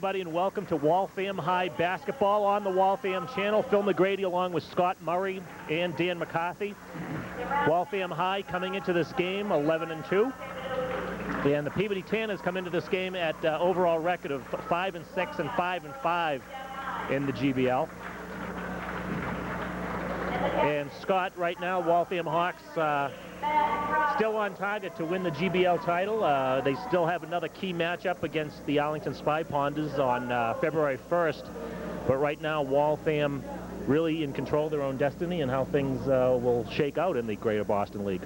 everybody, and welcome to Waltham High Basketball on the Waltham channel. Phil McGrady along with Scott Murray and Dan McCarthy. Waltham High coming into this game 11-2. And the Peabody Tanners come into this game at overall record of 5-6 and 5-5 in the GBL. And Scott, right now, Waltham Hawks still on target to win the GBL title. They still have another key matchup against the Arlington Spy Ponders on February 1st. But right now, Waltham really in control of their own destiny and how things will shake out in the Greater Boston League.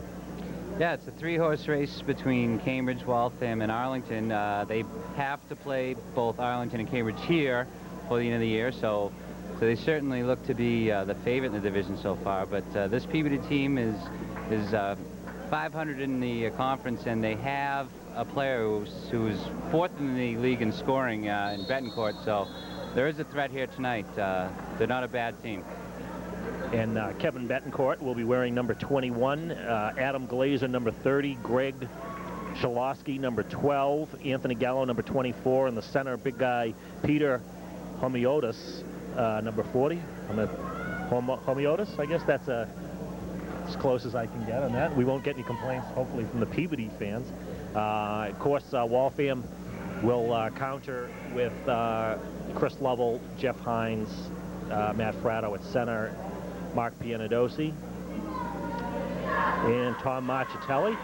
Yeah, it's a three-horse race between Cambridge, Waltham, and Arlington. They have to play both Arlington and Cambridge here for the end of the year, so they certainly look to be the favorite in the division so far. But this Peabody team is 500 in the conference, and they have a player who's fourth in the league in scoring in Betancourt, so there is a threat here tonight. They're not a bad team. And Kevin Betancourt will be wearing number 21, Adam Glazer, number 30, Greg Shalosky, number 12, Anthony Gallo, number 24, and the center, big guy, Peter Homiotis, number 40. Homiotis, I guess that's as close as I can get on that. We won't get any complaints, hopefully, from the Peabody fans. Of course, Waltham will counter with Chris Lovell, Jeff Hines, Matt Fratto at center, Mark Pianadosi, and Tom Marchitelli.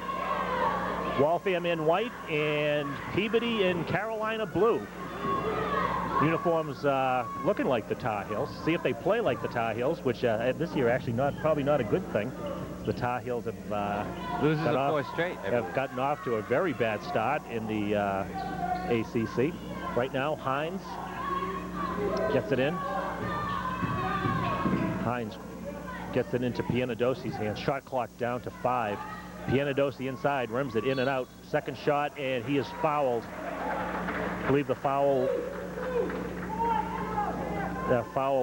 Waltham in white and Peabody in Carolina blue. Uniforms looking like the Tar Heels. See if they play like the Tar Heels, which this year actually probably not a good thing. The Tar Heels have have gotten off to a very bad start in the ACC. Right now, Hines gets it in. Hines gets it into Pianadosi's hands. Shot clock down to 5. Pianadosi inside, rims it in and out. Second shot, and he is fouled. I believe the foul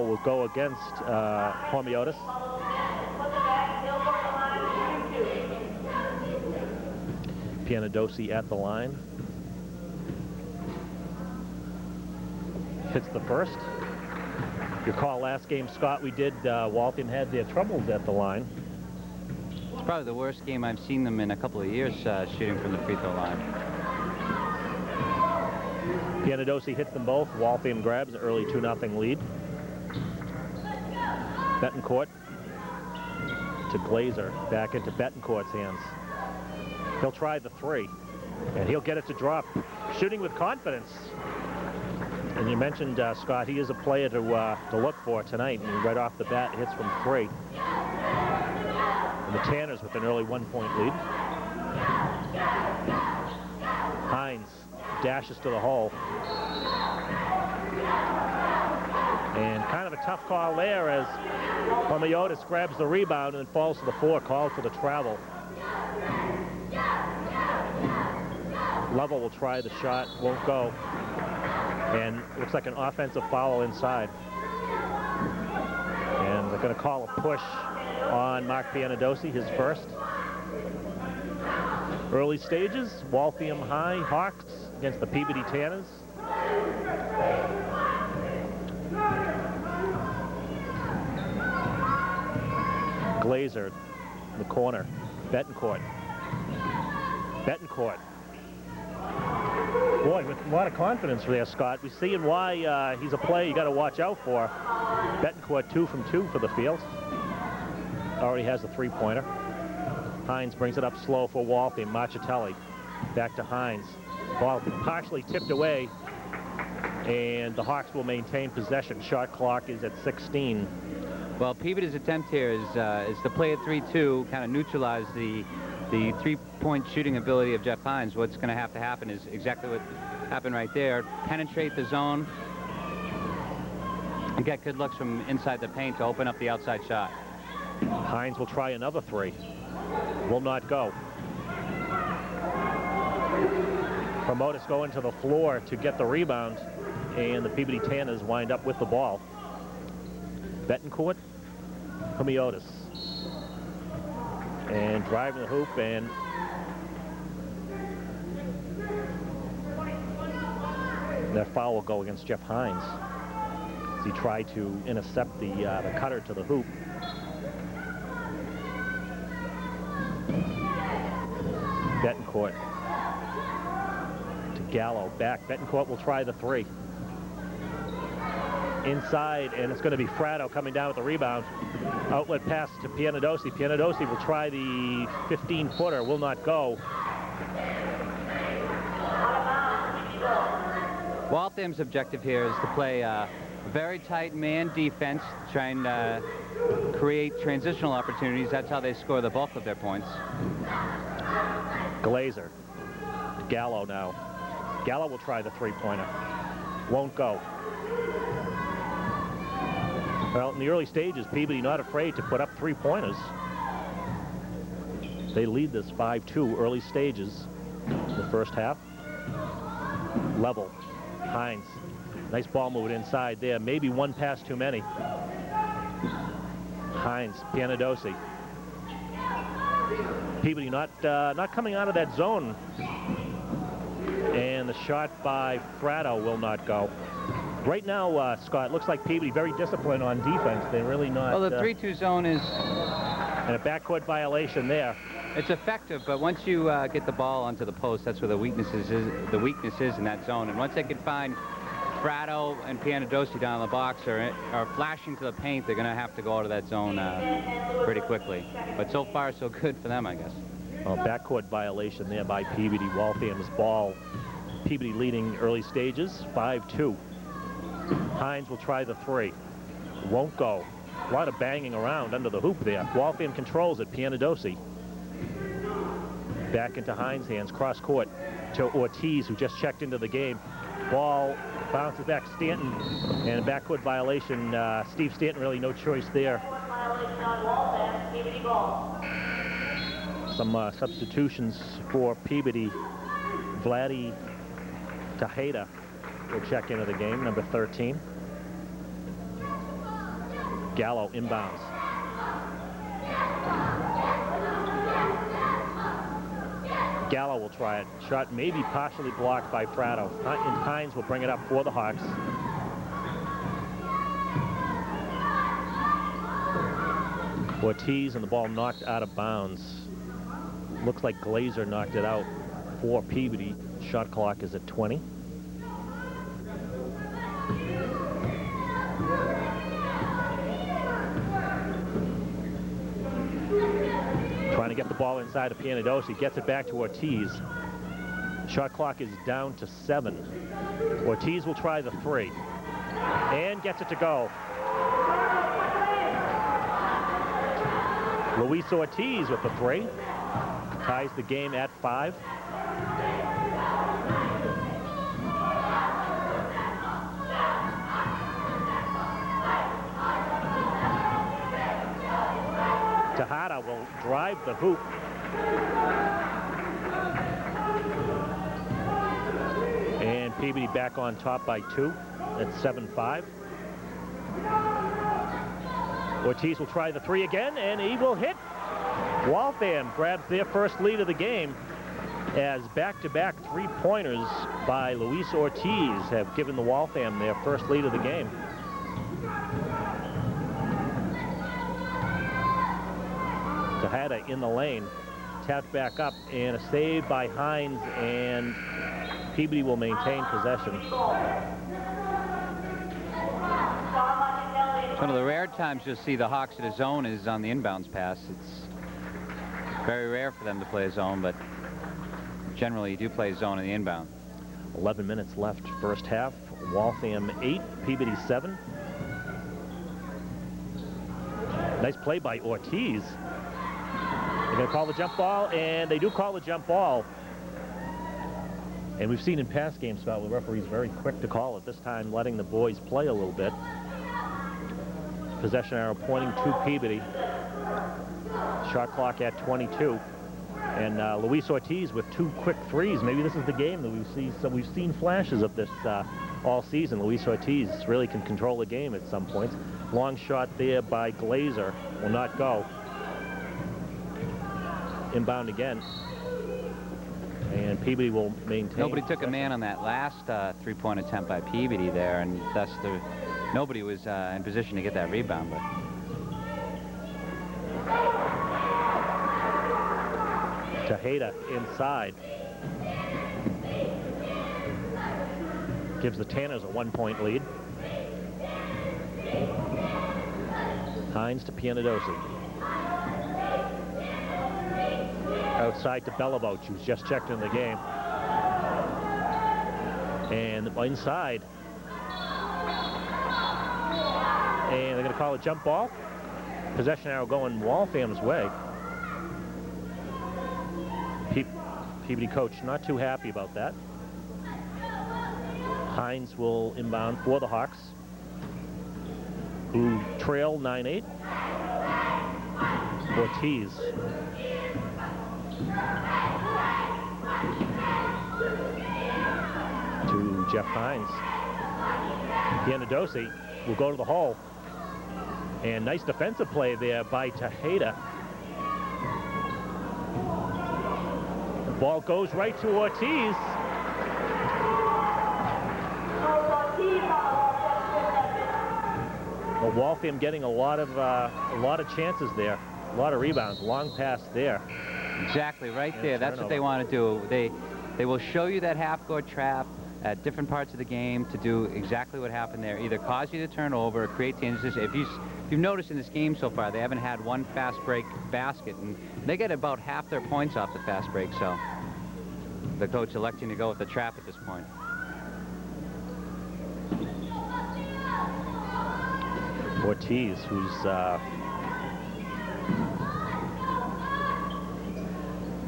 will go against Homiotis. Pianadosi at the line. Hits the first. Your call last game, Scott, we did, Waltham had their troubles at the line. It's probably the worst game I've seen them in a couple of years shooting from the free throw line. Pianadosi hits them both. Waltham grabs an early 2-0 lead. Betancourt to Glazer, back into Betancourt's hands. He'll try the 3, and he'll get it to drop. Shooting with confidence. And you mentioned, Scott, he is a player to look for tonight. And right off the bat, hits from 3. And the Tanners with an early 1-point lead. Hines dashes to the hole. And kind of a tough call there as Homiotis grabs the rebound and then falls to the floor, called for the travel. Lovell will try the shot, won't go. And looks like an offensive foul inside. And they're going to call a push on Mark Pianadosi, his first. Early stages, Waltham High Hawks against the Peabody Tanners. Glazer in the corner. Betancourt. Boy, with a lot of confidence there, Scott. We're seeing why he's a player you got to watch out for. Betancourt 2 from 2 for the field. Already has a 3-pointer. Hines brings it up slow for Waltham. Marchitelli back to Hines. Ball partially tipped away, and the Hawks will maintain possession. Shot clock is at 16. Well, Peabody's attempt here is to play at 3-2, kind of neutralize the three-point shooting ability of Jeff Hines. What's going to have to happen is exactly what happened right there. Penetrate the zone and get good looks from inside the paint to open up the outside shot. Hines will try another 3. Will not go. Promotus going to the floor to get the rebound, and the Peabody Tanners wind up with the ball. Betancourt, Homiotis. And driving the hoop, and That foul will go against Jeff Hines as he tried to intercept the cutter to the hoop. Betancourt to Gallo, back. Betancourt will try the three. Inside, and it's going to be Fratto coming down with the rebound. Outlet pass to Pianadosi. Pianadosi will try the 15-footer, will not go. Waltham's objective here is to play a very tight man defense, trying to create transitional opportunities. That's how they score the bulk of their points. Glazer. Gallo now. Gallo will try the three-pointer. Won't go. Well, in the early stages, Peabody not afraid to put up three-pointers. They lead this 5-2 early stages in the first half. Level. Hines. Nice ball movement inside there. Maybe one pass too many. Hines, Pianadosi. Peabody not coming out of that zone. And the shot by Fratto will not go. Right now, Scott, looks like Peabody very disciplined on defense. They're really not. Well, the 3-2 zone is... And a backcourt violation there. It's effective, but once you get the ball onto the post, that's where the weakness is in that zone. And once they can find Fratto and Pianadosi down in the box or flashing to the paint, they're going to have to go out of that zone pretty quickly. But so far, so good for them, I guess. Well, backcourt violation there by Peabody. Waltham's ball. Peabody leading early stages, 5-2. Hines will try the three. Won't go. A lot of banging around under the hoop there. Waltham controls it. Pianadosi. Back into Hines' hands. Cross court to Ortiz, who just checked into the game. Ball bounces back. Stanton. And a backcourt violation. Steve Stanton really no choice there. Some substitutions for Peabody. Vladdy Tejeda will check into the game, number 13. Gallo inbounds. Gallo will try it. Shot maybe partially blocked by Fratto. And Hines will bring it up for the Hawks. Ortiz and the ball knocked out of bounds. Looks like Glazer knocked it out for Peabody. Shot clock is at 20. Trying to get the ball inside of Pianadosi. Gets it back to Ortiz. Shot clock is down to 7. Ortiz will try the three. And gets it to go. Luis Ortiz with the three. Ties the game at 5. Tejada will drive the hoop. And Peabody back on top by 2 at 7-5. Ortiz will try the three again, and he will hit. Waltham grabs their first lead of the game as back-to-back three-pointers by Luis Ortiz have given the Waltham their first lead of the game. Tejada in the lane, tapped back up, and a save by Hines, and Peabody will maintain possession. One of the rare times you'll see the Hawks at a zone is on the inbounds pass. It's very rare for them to play a zone, but generally you do play a zone in the inbound. 11 minutes left first half. Waltham 8, Peabody 7. Nice play by Ortiz. They're going to call the jump ball, and they do call the jump ball. And we've seen in past games, Scott, the referee's very quick to call it. This time letting the boys play a little bit. Possession arrow pointing to Peabody. Shot clock at 22. And Luis Ortiz with 2 quick threes. Maybe this is the game that we see. So we've seen flashes of this all season. Luis Ortiz really can control the game at some points. Long shot there by Glazer. Will not go. Inbound again. And Peabody will maintain. Nobody took a man on that last three-point attempt by Peabody there, and thus nobody was in position to get that rebound. But Tejeda inside. Gives the Tanners a 1-point lead. Hines to Pianadosi. Outside to Belivoch, who's just checked in the game. And inside. And they're going to call a jump ball. Possession arrow going Waltham's way. Peabody coach not too happy about that. Hines will inbound for the Hawks, who trail 9-8. Ortiz. To Jeff Hines. Pianadosi will go to the hole. And nice defensive play there by Tejeda. The ball goes right to Ortiz. Well, Waltham getting a lot of chances there, a lot of rebounds, long pass there. Exactly, right And there. That's what they want to do. They will show you that half-court trap at different parts of the game to do exactly what happened there. Either cause you to turn over or create the injustice. If you've noticed in this game so far, they haven't had one fast break basket, and they get about half their points off the fast break. So the coach electing to go with the trap at this point. Ortiz, who's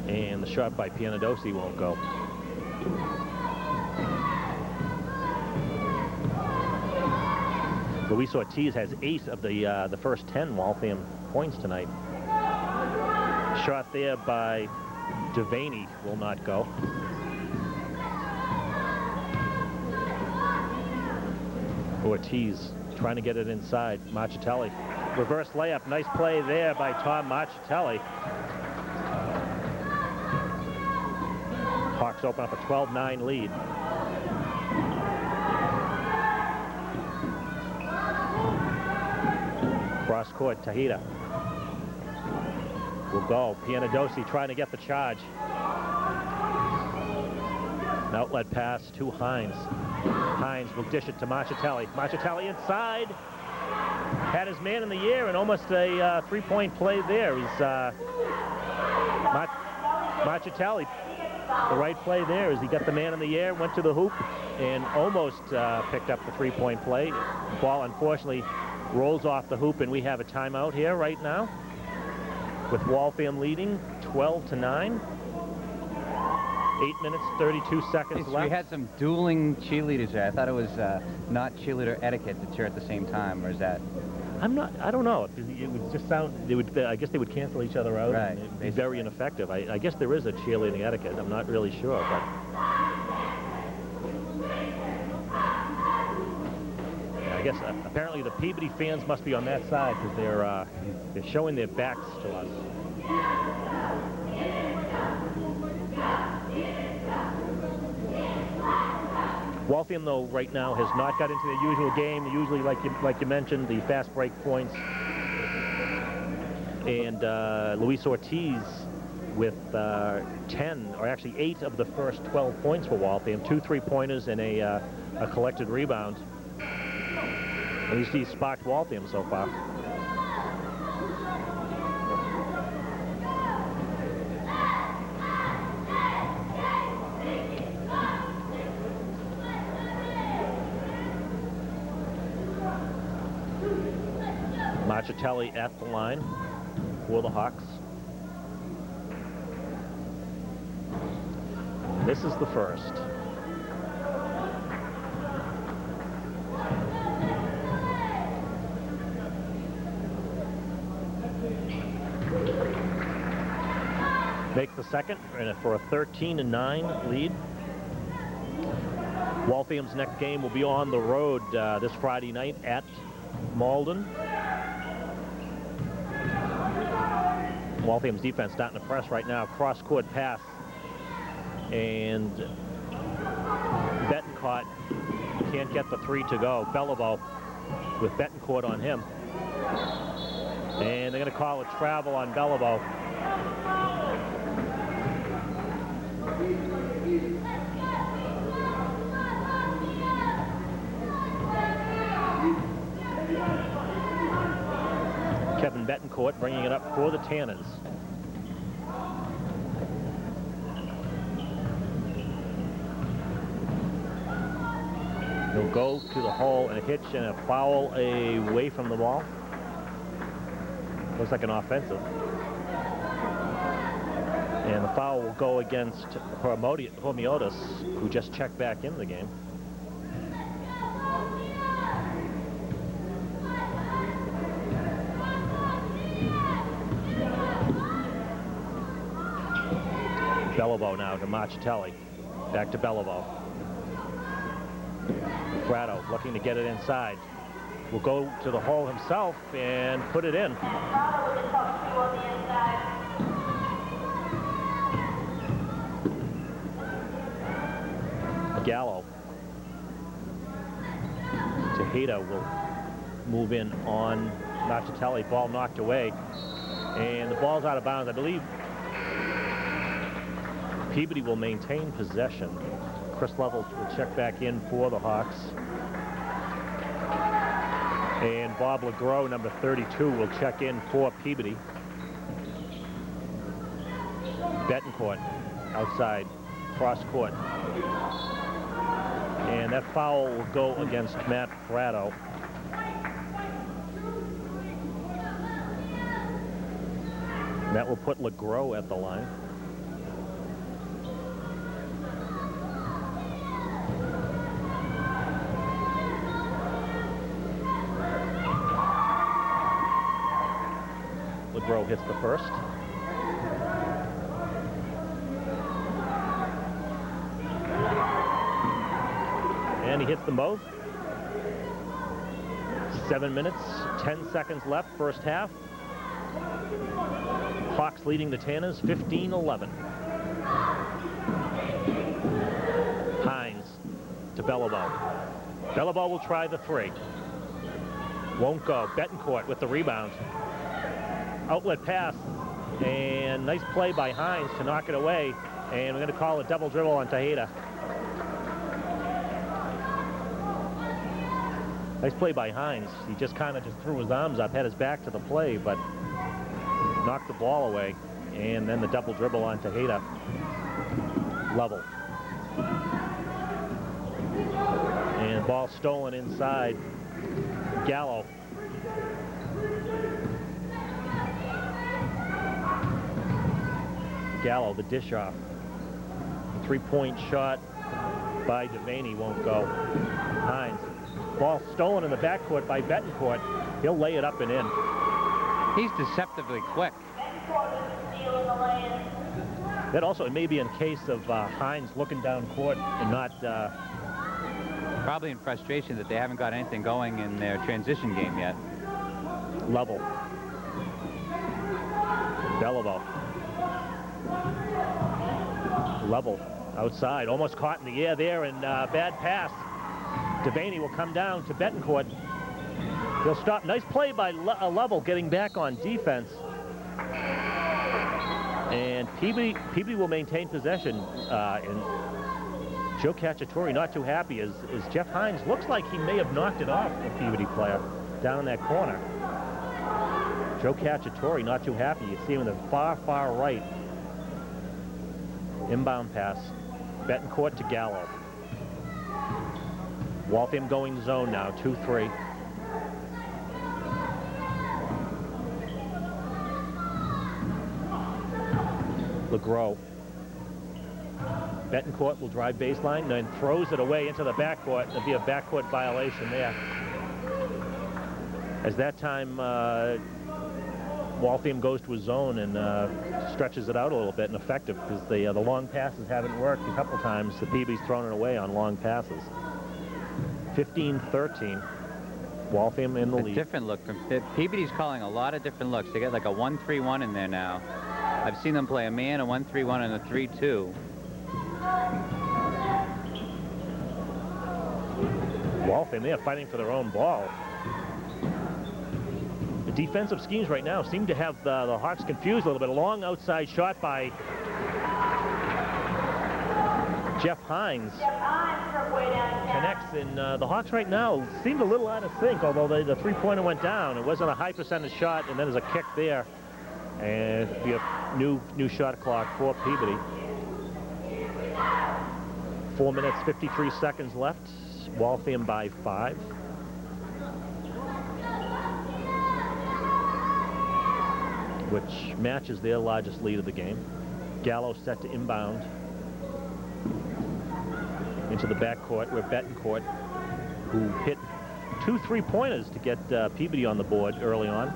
and the shot by Pianadosi won't go. Luis Ortiz has 8 of the first 10 Waltham points tonight. Shot there by Devaney will not go. Ortiz trying to get it inside. Marchitelli. Reverse layup. Nice play there by Tom Marchitelli. Hawks open up a 12-9 lead. Cross court, Tejeda will go. Pianadosi trying to get the charge. An outlet pass to Hines. Hines will dish it to Marchitelli. Marchitelli inside. Had his man in the air and almost a three-point play there. Is Marchitelli. The right play there is he got the man in the air, went to the hoop, and almost picked up the three-point play. Ball, unfortunately, rolls off the hoop, and we have a timeout here right now with Waltham leading 12-9. 8 minutes, 32 seconds left. We had some dueling cheerleaders there. I thought it was not cheerleader etiquette to cheer at the same time, or is that? I don't know. It would just sound, I guess they would cancel each other out. Right. And it'd be very ineffective. I guess there is a cheerleading etiquette. I'm not really sure, but. I guess apparently the Peabody fans must be on that side because they're showing their backs to us. Waltham, though, right now has not got into their usual game. Usually, like you mentioned, the fast break points. And Luis Ortiz with 10, or actually 8 of the first 12 points for Waltham. 2 3-pointers and a collected rebound. At least he's sparked Waltham so far. Marchitelli at the line for the Hawks. This is the first. Make the second for a 13-9 lead. Waltham's next game will be on the road this Friday night at Malden. Waltham's defense starting to press right now. Cross-court pass And Betancourt can't get the 3 to go. Beliveau with Betancourt on him. And they're going to call a travel on Beliveau. Kevin Betancourt bringing it up for the Tanners. He'll go to the hole and a hitch and a foul away from the ball. Looks like an offensive. And the foul will go against Homiotis, who just checked back in the game. Beliveau now to Marchitelli. Back to Beliveau. Fratto looking to get it inside. Will go to the hole himself and put it in. Gallo. Tejeda will move in on Marchitelli. Ball knocked away. And the ball's out of bounds. I believe Peabody will maintain possession. Chris Lovell will check back in for the Hawks. And Bob LeGros, number 32, will check in for Peabody. Betancourt outside, cross court. And that foul will go against Matt Fratto. That will put LeGros at the line. LeGros hits the first. And he hits them both. 7 minutes, 10 seconds left, first half. Hawks leading the Tanners 15-11. Hines to Beliveau. Beliveau will try the 3. Won't go. Betancourt with the rebound. Outlet pass, and nice play by Hines to knock it away, and we're going to call a double dribble on Tejeda. Nice play by Hines. He just kind of threw his arms up, had his back to the play, but knocked the ball away, and then the double dribble on Tejeda. Level. And ball stolen inside. Gallo. Gallo, the dish off. 3-point shot by Devaney won't go. Hines. Ball stolen in the backcourt by Betancourt. He'll lay it up and in. He's deceptively quick. That also, it may be in case of Hines looking down court and not... Probably in frustration that they haven't got anything going in their transition game yet. Level. Beliveau. Level outside, almost caught in the air there, and bad pass. Devaney will come down to Betancourt. He'll stop. Nice play by Level getting back on defense. And Peabody will maintain possession. And Joe Cacciatore not too happy as Jeff Hines looks like he may have knocked it off the Peabody player down in that corner. Joe Cacciatore not too happy. You see him in the far, far right. Inbound pass. Betancourt to Gallo. Waltham going zone now, 2-3. LeGros. Betancourt will drive baseline, then throws it away into the backcourt. There'll be a backcourt violation there. As that time, Waltham goes to a zone and stretches it out a little bit, and effective because the long passes haven't worked a couple times. The Peabody's thrown it away on long passes. 15-13. Waltham in the lead. A different look. Peabody's calling a lot of different looks. They got like a 1-3-1 in there now. I've seen them play a man, a 1-3-1, and a 3-2. Waltham, they're fighting for their own ball. The defensive schemes right now seem to have the Hawks confused a little bit. A long outside shot by Jeff Hines connects, and the Hawks right now seemed a little out of sync, although the three-pointer went down. It wasn't a high percentage shot, and then there's a kick there, and it'll be a new shot clock for Peabody. 4 minutes, 53 seconds left. Waltham by 5. Which matches their largest lead of the game. Gallo set to inbound into the backcourt where Betancourt, who hit 2 3-pointers to get Peabody on the board early on.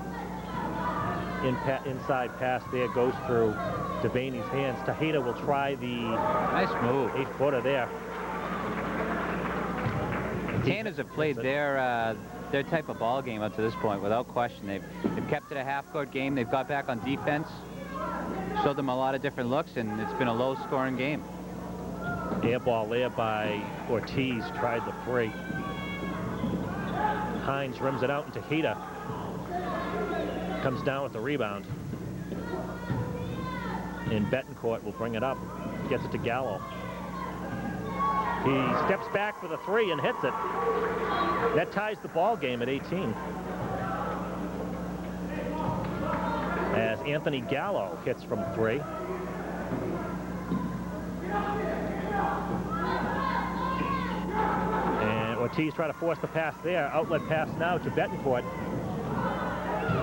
Inside pass there goes through Devaney's hands. Tejeda will try the nice move 8-footer there. The Tanners have played their type of ball game up to this point without question. They've kept it a half-court game. They've got back on defense, showed them a lot of different looks, and it's been a low-scoring game. Air ball there by Ortiz, tried the 3. Hines rims it out, and Tejeda comes down with the rebound. And Betancourt will bring it up, gets it to Gallo. He steps back for the 3 and hits it. That ties the ball game at 18. As Anthony Gallo hits from 3. And Ortiz try to force the pass there. Outlet pass now to Betancourt.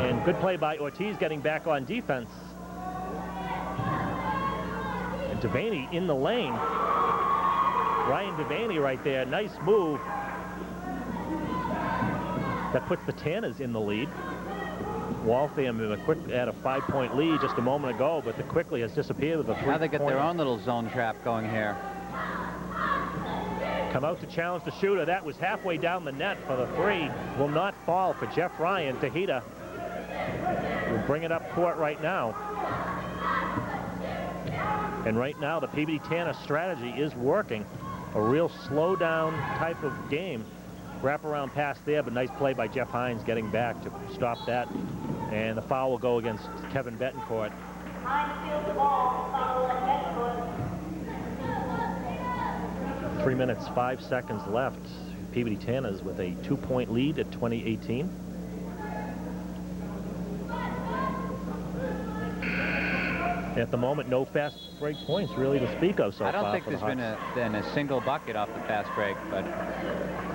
And good play by Ortiz getting back on defense. And Devaney in the lane. Ryan Devaney right there. Nice move. That puts the Tanners in the lead. Waltham had a 5-point lead just a moment ago, but the quickly has disappeared with a 3-point. Now they get their own little zone trap going here. Come out to challenge the shooter. That was halfway down the net for the 3. Will not fall for Jeff Ryan. Tejeda will bring it up court right now. And right now, the Peabody Tanner strategy is working. A real slow down type of game. Wraparound pass there, but nice play by Jeff Hines getting back to stop that. And the foul will go against Kevin Betancourt. Hines steals the ball. Foul at Betancourt. 3 minutes, 5 seconds left. Peabody Tanners with a 2-point lead at 20-18. At the moment, no fast break points really to speak of so far. I don't think there's been a single bucket off the fast break, but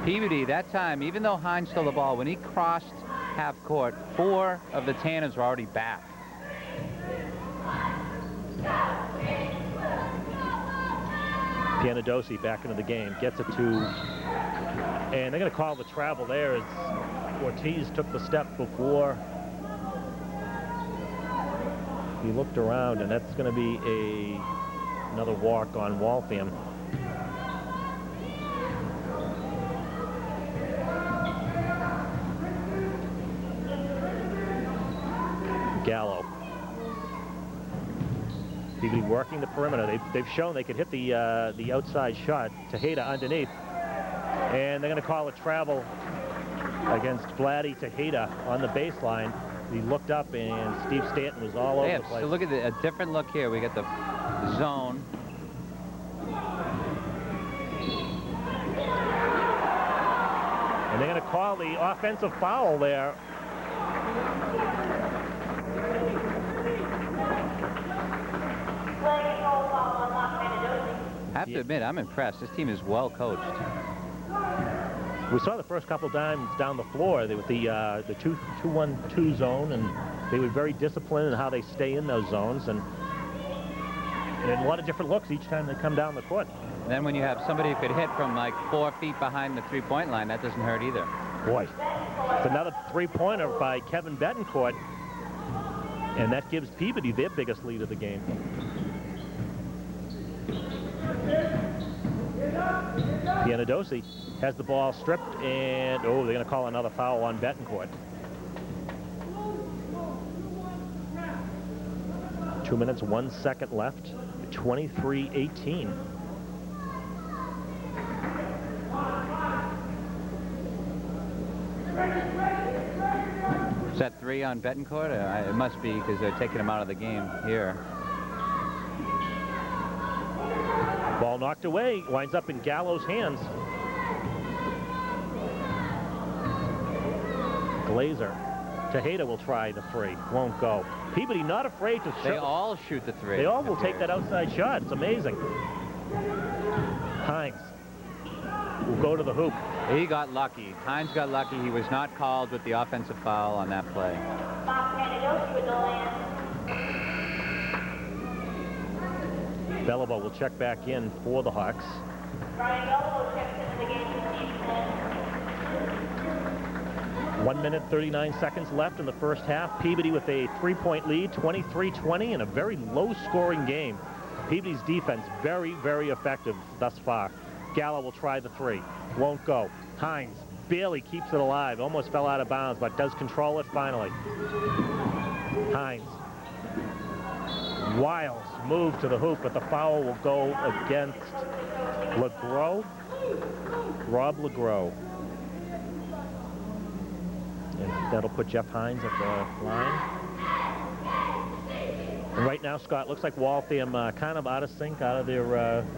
Peabody, that time, even though Hines stole the ball, when he crossed half court, 4 of the Tanners were already back. Pianadosi back into the game, gets it to, and they're going to call the travel there as Ortiz took the step before he looked around, and that's going to be another walk on Waltham. Gallo. Peabody working the perimeter. They've shown they could hit the outside shot. Tejeda underneath, and they're going to call a travel against Vladdy Tejeda on the baseline. He looked up, and Steve Stanton was all over the place. So look at a different look here. We got the zone. And they're going to call the offensive foul there. I have to admit, I'm impressed. This team is well coached. We saw the first couple times down the floor with the 2-1-2 zone, and they were very disciplined in how they stay in those zones, and a lot of different looks each time they come down the court. And then when you have somebody who could hit from like 4 feet behind the 3-point line, that doesn't hurt either. Boy, it's another 3-pointer by Kevin Betancourt, and that gives Peabody their biggest lead of the game. Pianadosi has the ball stripped, and they're going to call another foul on Betancourt. 2 minutes, 1 second left. 23-18. Is that 3 on Betancourt? It must be, because they're taking him out of the game here. Ball knocked away, winds up in Gallo's hands. Glazer. Tejeda will try the 3, won't go. Peabody not afraid to shoot. They all shoot the 3. They all will take that outside shot. It's amazing. Hines will go to the hoop. He got lucky. Hines got lucky. He was not called with the offensive foul on that play. Beliveau will check back in for the Hawks. Brian Beliveau checks into the game for Steve Smith. 1 minute, 39 seconds left in the first half. Peabody with a 3-point lead, 23-20, in a very low-scoring game. Peabody's defense very, very effective thus far. Gallo will try the 3. Won't go. Hines barely keeps it alive. Almost fell out of bounds, but does control it finally. Hines. Wiles move to the hoop, but the foul will go against LeGros. Rob LeGros. And that'll put Jeff Hines at the line. And right now, Scott, looks like Waltham kind of out of sync, out of their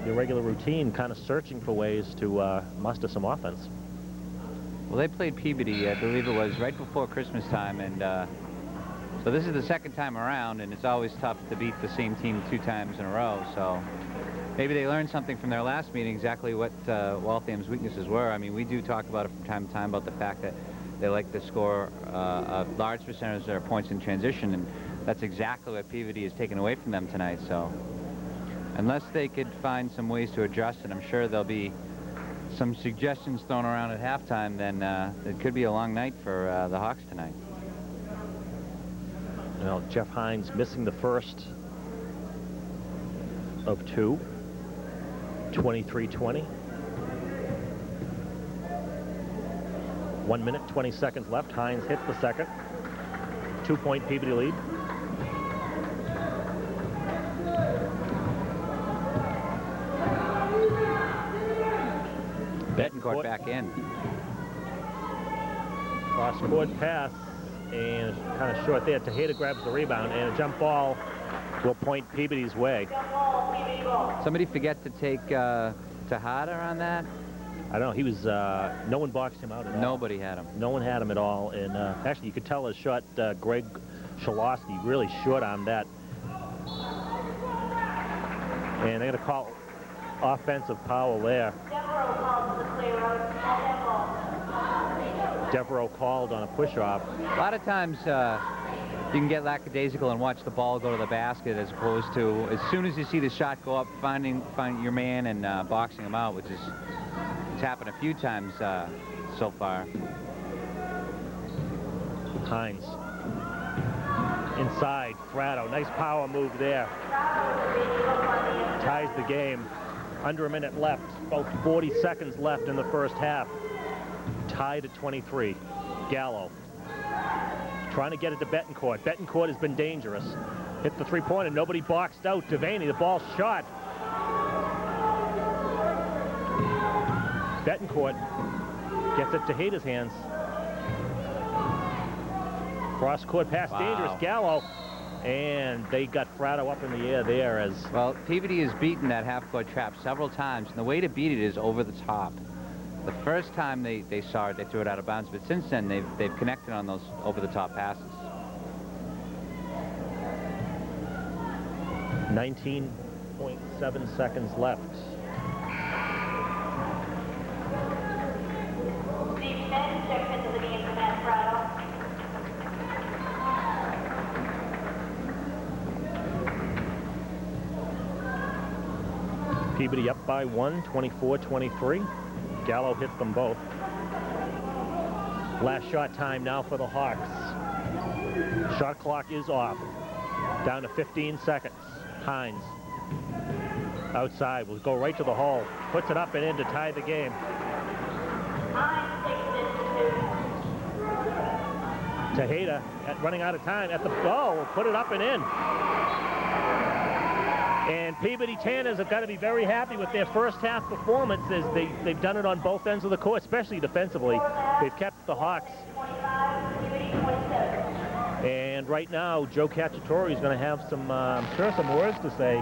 regular routine, kind of searching for ways to muster some offense. Well, they played Peabody, I believe it was right before Christmas time, and so this is the second time around, and it's always tough to beat the same team 2 times in a row. So maybe they learned something from their last meeting, exactly what Waltham's weaknesses were. I mean, we do talk about it from time to time about the fact that they like to score a large percentage of their points in transition, and that's exactly what Peabody has taken away from them tonight. So unless they could find some ways to adjust, and I'm sure there'll be some suggestions thrown around at halftime, then it could be a long night for the Hawks tonight. Well, Jeff Hines missing the first of 2. 23-20. 1 minute, 20 seconds left. Hines hits the second. 2-point Peabody lead. Betancourt back in. Cross-court pass, and kind of short there. Tejeda grabs the rebound, and a jump ball will point Peabody's way. Somebody forget to take Tejeda on that? I don't know. He was, no one boxed him out at all. Nobody had him. No one had him at all. And actually, you could tell his shot, Greg Shalosky really short on that. And they're going to call offensive foul there. Devereaux called on a push-off. A lot of times you can get lackadaisical and watch the ball go to the basket, as opposed to as soon as you see the shot go up, finding your man and boxing him out, which is it's happened a few times so far. Hines inside. Fratto, nice power move there. Ties the game. Under a minute left. About 40 seconds left in the first half. Tied at 23. Gallo trying to get it to Betancourt. Betancourt has been dangerous. Hit the 3-pointer. Nobody boxed out. Devaney, the ball shot. Betancourt gets it to Hader's hands. Cross-court pass, wow. Dangerous. Gallo. And they got Fratto up in the air there as... Well, Peabody has beaten that half-court trap several times, and the way to beat it is over the top. The first time they saw it, they threw it out of bounds, but since then they've connected on those over-the-top passes. 19.7 seconds left. Steve Smith checks into the game for Matt Fratto. Peabody up by 1, 24-23. Gallo hit them both. Last shot time now for the Hawks. Shot clock is off. Down to 15 seconds. Hines outside will go right to the hole. Puts it up and in to tie the game. Hines takes it to 2. Tejeda running out of time at the ball will put it up and in. And Peabody Tanners have got to be very happy with their first half performances. They've done it on both ends of the court, especially defensively. They've kept the Hawks. And right now, Joe Cacciatore is going to have some, I'm sure, some words to say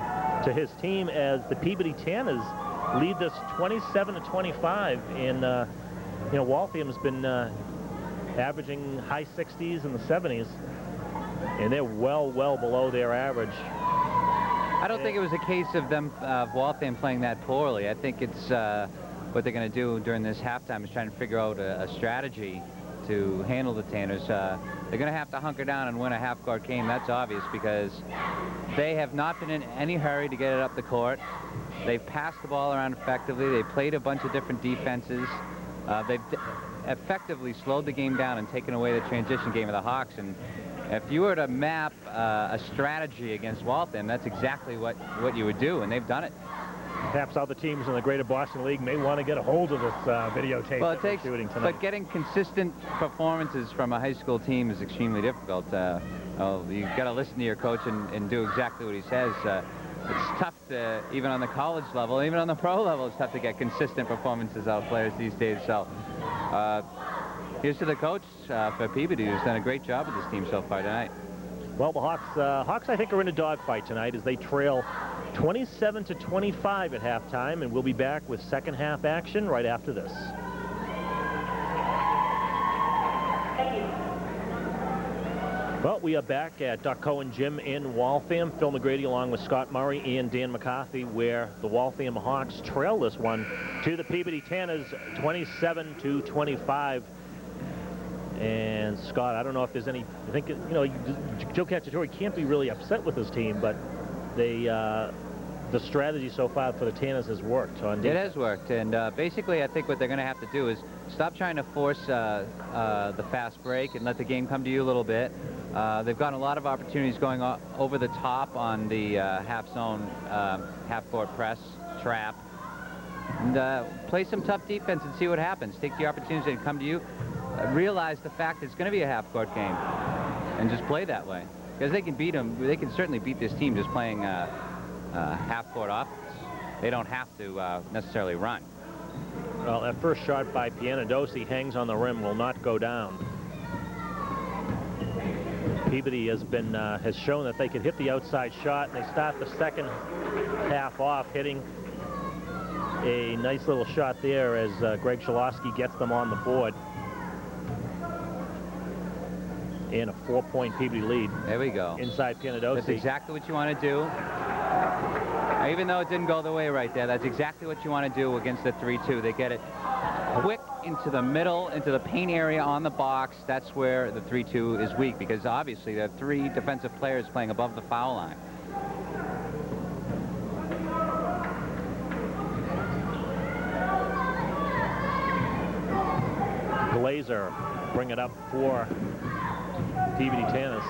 to his team as the Peabody Tanners lead this 27-25. And you know, Waltham's been averaging high 60s and the 70s, and they're well below their average. I don't think it was a case of them, Waltham playing that poorly. I think it's what they're going to do during this halftime is trying to figure out a strategy to handle the Tanners. They're going to have to hunker down and win a half-court game. That's obvious because they have not been in any hurry to get it up the court. They've passed the ball around effectively. They played a bunch of different defenses. They've effectively slowed the game down and taken away the transition game of the Hawks. And if you were to map a strategy against Waltham, that's exactly what you would do, and they've done it. Perhaps other teams in the Greater Boston League may want to get a hold of this videotape. Well, it takes, shooting tonight. but getting consistent performances from a high school team is extremely difficult. You've got to listen to your coach and do exactly what he says. It's tough to, even on the college level, even on the pro level, it's tough to get consistent performances out of players these days. So here's to the coach for Peabody, who's done a great job with this team so far tonight. Well, the Hawks, I think, are in a dogfight tonight as they trail 27-25 at halftime, and we'll be back with second half action right after this. Well, we are back at Duck Cohen Gym in Waltham. Phil McGrady along with Scott Murray and Dan McCarthy, where the Waltham Hawks trail this one to the Peabody Tanners 27-25. And Scott, I don't know if there's any, I think, you know, Joe Cacciatore can't be really upset with his team, but they, the strategy so far for the Tanners has worked on defense. It has worked, and basically I think what they're going to have to do is stop trying to force the fast break and let the game come to you a little bit. They've gotten a lot of opportunities going over the top on the half zone, half court press, trap, and play some tough defense and see what happens. Take the opportunities that come to you. Realize the fact it's going to be a half court game and just play that way, because they can beat them. They can certainly beat this team just playing half court offense. They don't have to necessarily run. Well, that first shot by Pianadosi hangs on the rim, will not go down. Peabody has shown that they could hit the outside shot, and they start the second half off hitting a nice little shot there as Greg Shalosky gets them on the board. And a 4-point Peabody lead. There we go. Inside Pianadosi. That's exactly what you want to do. Even though it didn't go the way right there, that's exactly what you want to do against the 3-2. They get it quick into the middle, into the paint area on the box. That's where the 3-2 is weak, because obviously there are 3 defensive players playing above the foul line. Glazer bring it up for Peabody Tanners.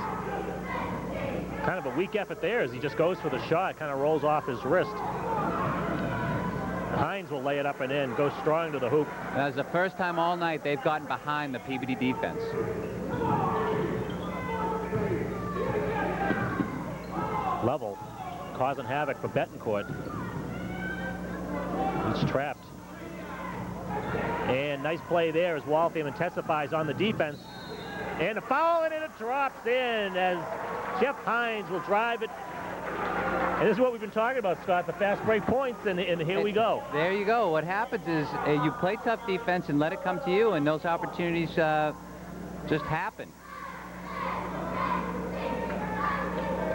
Kind of a weak effort there as he just goes for the shot, kind of rolls off his wrist. Hines will lay it up and in, goes strong to the hoop. That's the first time all night they've gotten behind the Peabody defense. Level, causing havoc for Betancourt. He's trapped. And nice play there as Waltham intensifies on the defense. And a foul, and it drops in as Jeff Hines will drive it. And this is what we've been talking about, Scott, the fast break points, and here we go. There you go. What happens is you play tough defense and let it come to you, and those opportunities just happen.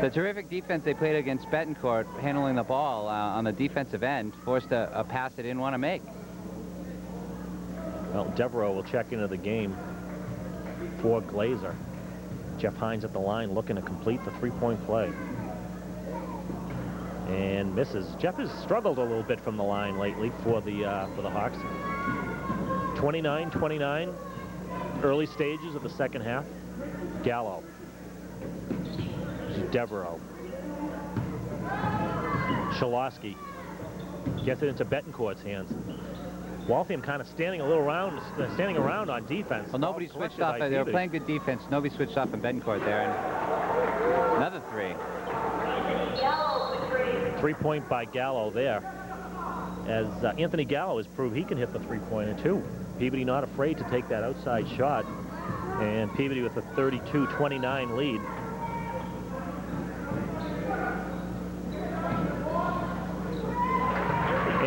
The terrific defense they played against Betancourt, handling the ball on the defensive end, forced a pass they didn't want to make. Well, Devereaux will check into the game for Glazer. Jeff Hines at the line looking to complete the 3-point play. And misses. Jeff has struggled a little bit from the line lately for the Hawks. 29-29, early stages of the second half. Gallo. Devereaux. Shalosky gets it into Betancourt's hands. Waltham kind of standing around on defense. Well, nobody switched off. They were playing good defense. Nobody switched off in Betancourt there. And another 3. 3-point by Gallo there. As Anthony Gallo has proved he can hit the 3-pointer too. Peabody not afraid to take that outside shot. And Peabody with a 32-29 lead.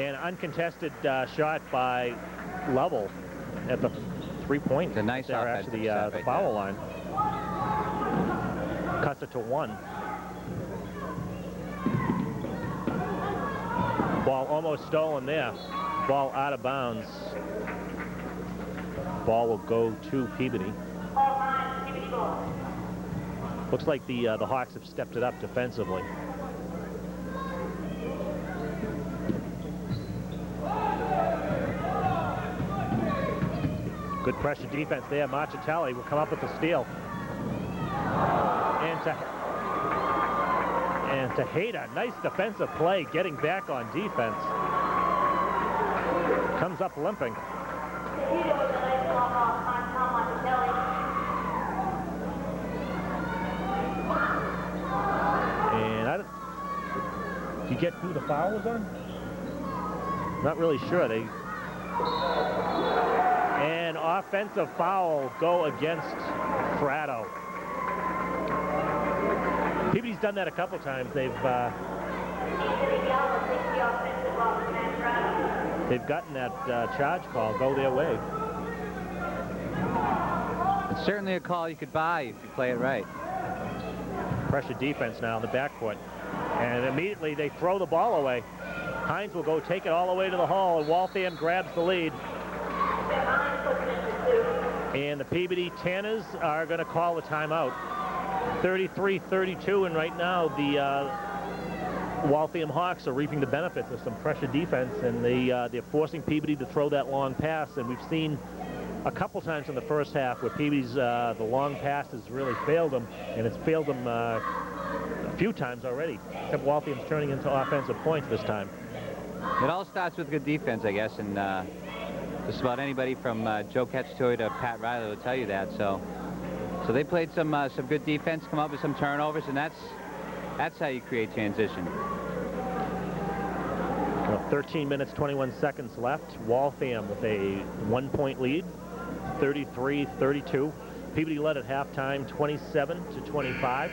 An uncontested shot by Lovell at the three-point. The nice there offensive after the shot right foul there. line. Cuts it to 1. Ball almost stolen there. Ball out of bounds. Ball will go to Peabody. Looks like the Hawks have stepped it up defensively. Good pressure defense there. Marchitelli will come up with the steal. And Tejeda, nice defensive play, getting back on defense. Comes up limping. And did you get who the foul was on? Not really sure. An offensive foul go against Fratto. Peabody's done that a couple times. They've gotten that charge call go their way. It's certainly a call you could buy if you play it right. Pressure defense now in the backcourt. And immediately they throw the ball away. Hines will go take it all the way to the hall, and Waltham grabs the lead. And the Peabody Tanners are going to call the timeout. 33-32, and right now the Waltham Hawks are reaping the benefits of some pressure defense, and they're forcing Peabody to throw that long pass. And we've seen a couple times in the first half where Peabody's the long pass has really failed them, and it's failed them a few times already. Except Waltham's turning into offensive points this time. It all starts with good defense, I guess, and just about anybody from Joe Cacciatore to Pat Riley will tell you that. So they played some good defense, come up with some turnovers, and that's how you create transition. Well, 13 minutes, 21 seconds left. Waltham with a 1-point lead, 33-32. Peabody led at halftime, 27-25.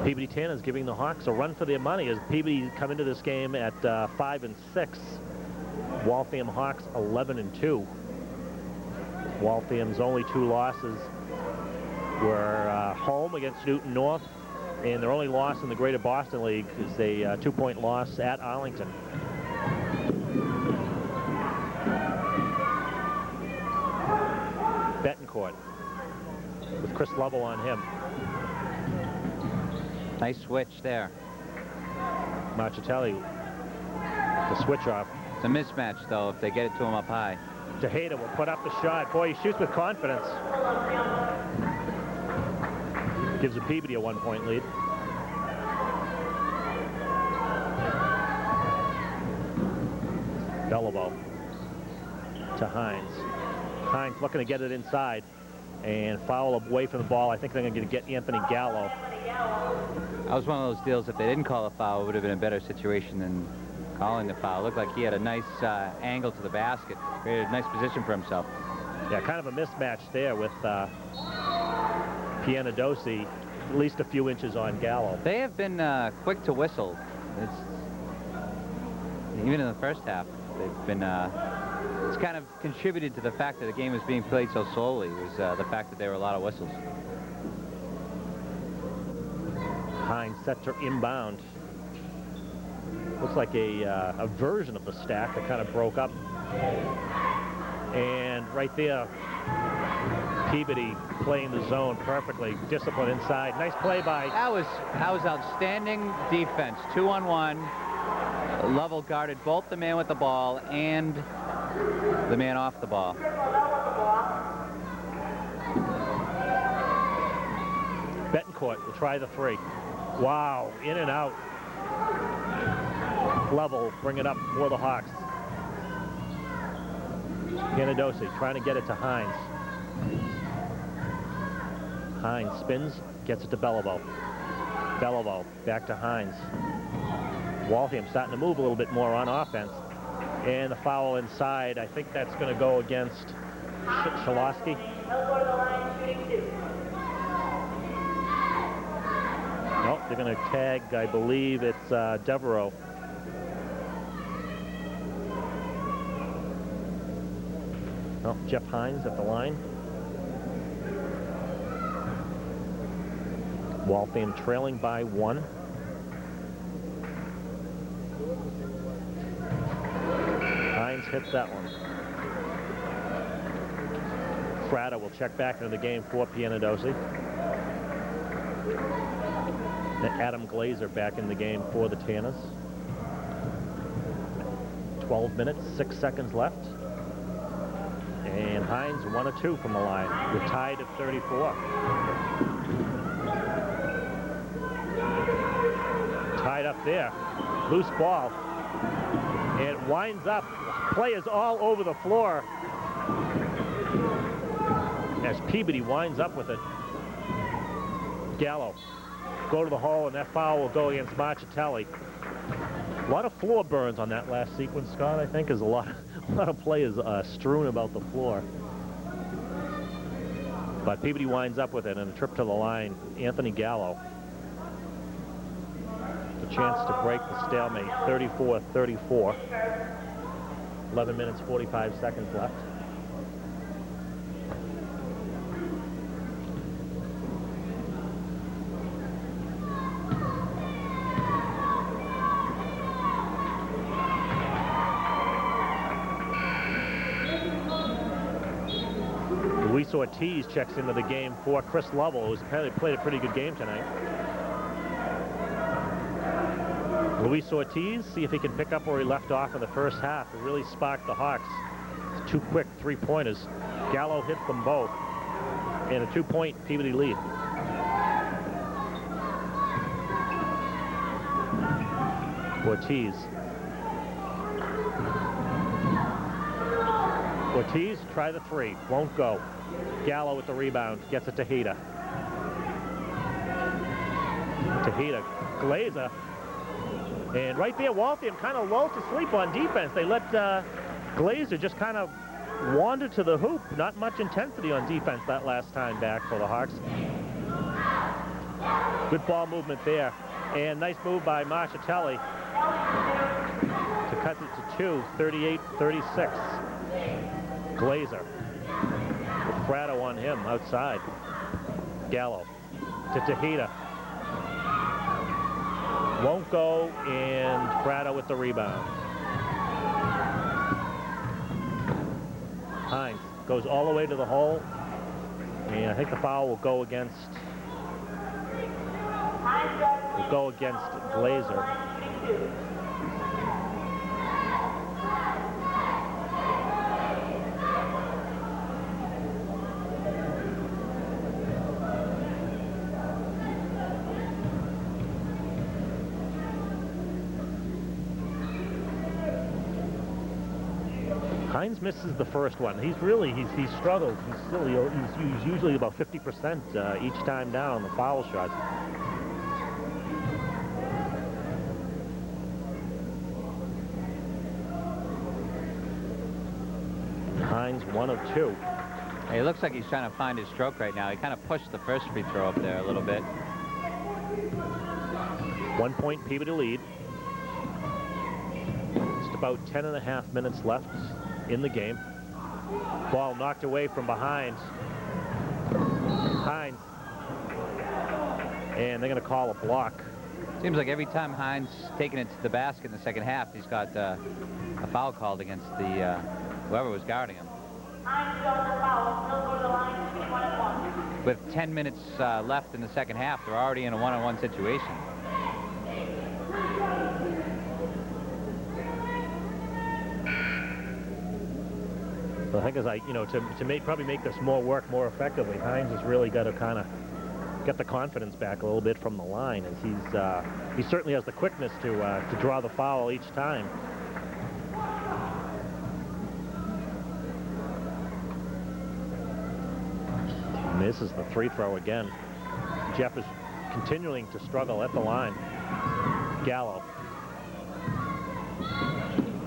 Peabody Tanners giving the Hawks a run for their money as Peabody come into this game at 5-6. Waltham Hawks 11-2. Waltham's only 2 losses were home against Newton North, and their only loss in the Greater Boston League is a 2-point loss at Arlington. Betancourt with Chris Lovell on him. Nice switch there. Marchitelli, the switch off. It's a mismatch, though, if they get it to him up high. Tejeda will put up the shot. Boy, he shoots with confidence. Gives the Peabody a 1-point lead. Beliveau to Hines. Hines looking to get it inside and foul away from the ball. I think they're going to get Anthony Gallo. That was one of those deals. If they didn't call a foul, it would have been a better situation than calling the foul. Looked like he had a nice angle to the basket. Created a nice position for himself. Yeah, kind of a mismatch there with Pianadosi, at least a few inches on Gallo. They have been quick to whistle. Even in the first half, they've been. It's kind of contributed to the fact that the game was being played so slowly. Was the fact that there were a lot of whistles. Hines set to inbound. Looks like a version of the stack that kind of broke up. And right there, Peabody playing the zone perfectly. Discipline inside. Nice play by... That was outstanding defense. 2-on-1. Lovell guarded both the man with the ball and the man off the ball. Betancourt will try the 3. Wow, in and out. Lovell bring it up for the Hawks. Pianadosi trying to get it to Hines. Hines spins, gets it to Beliveau. Beliveau back to Hines. Waltham starting to move a little bit more on offense. And the foul inside, I think that's going to go against Shalosky. He'll go to the line shooting 2. Nope, they're going to tag, I believe it's Devereaux. Oh, Jeff Hines at the line. Waltham trailing by 1. Hines hits that one. Frada will check back into the game for Pianadosi. Adam Glazer back in the game for the Tanners. 12 minutes, 6 seconds left. And Hines 1 of 2 from the line. We're tied at 34. Tied up there. Loose ball. And it winds up. Players all over the floor as Peabody winds up with it. Gallo go to the hole, and that foul will go against Marchitelli. A lot of floor burns on that last sequence, Scott. I think is a lot of players strewn about the floor. But Peabody winds up with it, and a trip to the line. Anthony Gallo. The chance to break the stalemate. 34-34. 11 minutes, 45 seconds left. Luis Ortiz checks into the game for Chris Lovell, who's apparently played a pretty good game tonight. Luis Ortiz, see if he can pick up where he left off in the first half. It really sparked the Hawks. It's 2 quick 3-pointers. Gallo hit them both. And a 2-point Peabody lead. Ortiz. Ortiz, try the 3. Won't go. Gallo with the rebound. Gets it to Heda. Glazer. And right there, Waltham kind of lulled to sleep on defense. They let Glazer just kind of wander to the hoop. Not much intensity on defense that last time back for the Hawks. Good ball movement there. And nice move by Marchitelli to cut it to 2, 38-36. Glazer with Frado on him outside. Gallo to Tejeda. Won't go, and Frado with the rebound. Hines goes all the way to the hole, and I think the foul will go against Glazer. Hines misses the first one. He's struggled. He's usually about 50% each time down on the foul shots. Hines 1 of 2. Hey, it looks like he's trying to find his stroke right now. He kind of pushed the first free throw up there a little bit. 1 point Peabody lead. Just about 10.5 minutes left in the game. Ball knocked away from behind. Hines. And they're going to call a block. Seems like every time Hines taking it to the basket in the second half, he's got a foul called against the whoever was guarding him. Hines draws the foul. He'll go to the line shooting 1 of 1. With 10 minutes left in the second half, they're already in a one-on-one situation. So I think to probably make this work more effectively, Hines has really got to kind of get the confidence back a little bit from the line, as he certainly has the quickness to draw the foul each time. Misses the free throw again. Jeff is continuing to struggle at the line. Gallo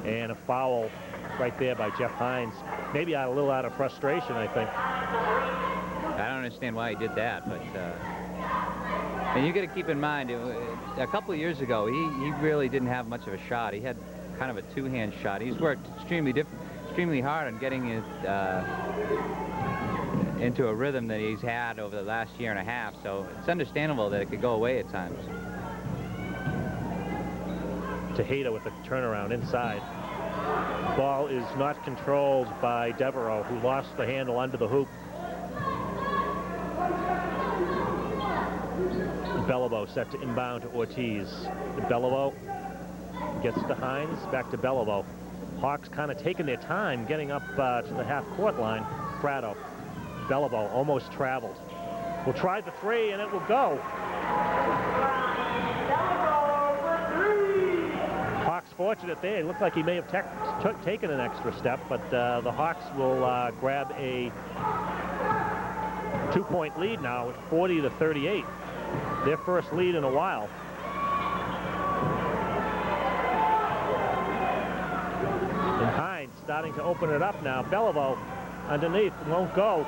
And a foul right there by Jeff Hines. Maybe a little out of frustration, I think. I don't understand why he did that, but and you got to keep in mind, a couple of years ago, he really didn't have much of a shot. He had kind of a two-hand shot. He's worked extremely hard on getting it into a rhythm that he's had over the last year and a half, so it's understandable that it could go away at times. Tejeda with the turnaround inside. Ball is not controlled by Devereaux, who lost the handle under the hoop. Beliveau set to inbound to Ortiz. Beliveau gets to Hines, back to Beliveau. Hawks kind of taking their time getting up to the half-court line. Prado. Beliveau almost traveled. Will try the three, and it will go. Hawks fortunate there. It looked like he may have taken an extra step, but the Hawks will grab a 2-point lead now at 40-38. Their first lead in a while. And Hines starting to open it up now. Beliveau underneath, won't go.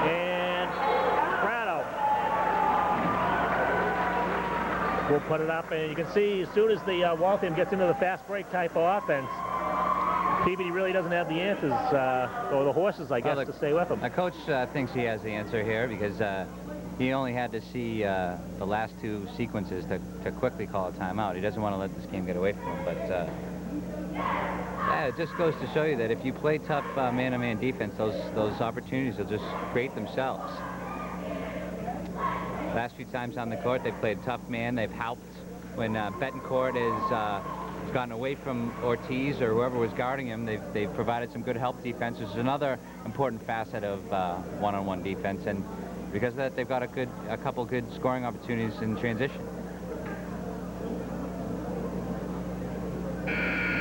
And Prado will put it up, and you can see as soon as the Waltham gets into the fast break type of offense, Peabody really doesn't have the answers, or the horses, I guess, to stay with him. The coach thinks he has the answer here because he only had to see the last two sequences to quickly call a timeout. He doesn't want to let this game get away from him, but yeah, it just goes to show you that if you play tough man-to-man defense, those opportunities will just create themselves. Last few times on the court, they've played tough man. They've helped when Betancourt has gotten away from Ortiz or whoever was guarding him. They've provided some good help defense. This is another important facet of one-on-one defense, and because of that, they've got a couple good scoring opportunities in transition.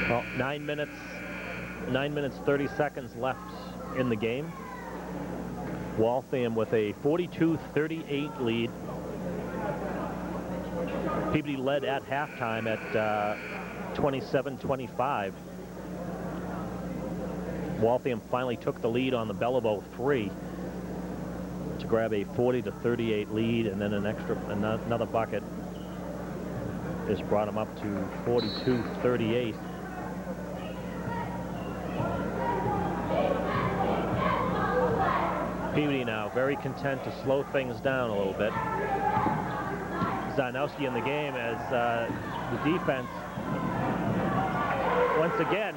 Well, 9 minutes 30 seconds left in the game. Waltham with a 42-38 lead. Peabody led at halftime at 27-25. Waltham finally took the lead on the Beliveau 3 to grab a 40-38 lead, and then another bucket has brought them up to 42-38. Peabody now very content to slow things down a little bit. Zanowski in the game as the defense once again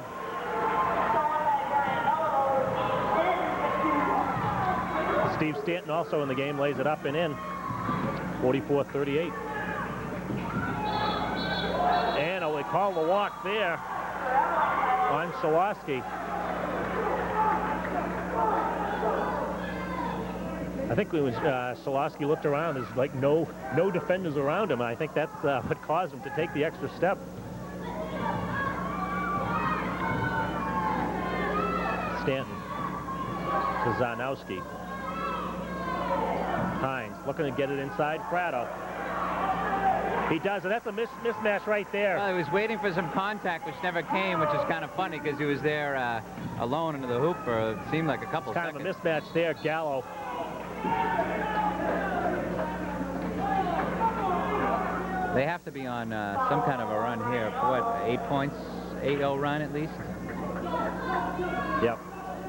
Steve Stanton also in the game, lays it up and in. 44-38. And they call the walk there on Sawaski. I think when Sawaski looked around, there's like no defenders around him. I think that's what caused him to take the extra step. Stanton to Zanowski. Hines looking to get it inside. Prado. He does, and that's a mismatch right there. Well, he was waiting for some contact, which never came, which is kind of funny because he was there alone into the hoop for it seemed like a couple seconds. Kind of a mismatch there. Gallo. They have to be on some kind of a run here. What, 8 points? 8-0 run at least? Yep.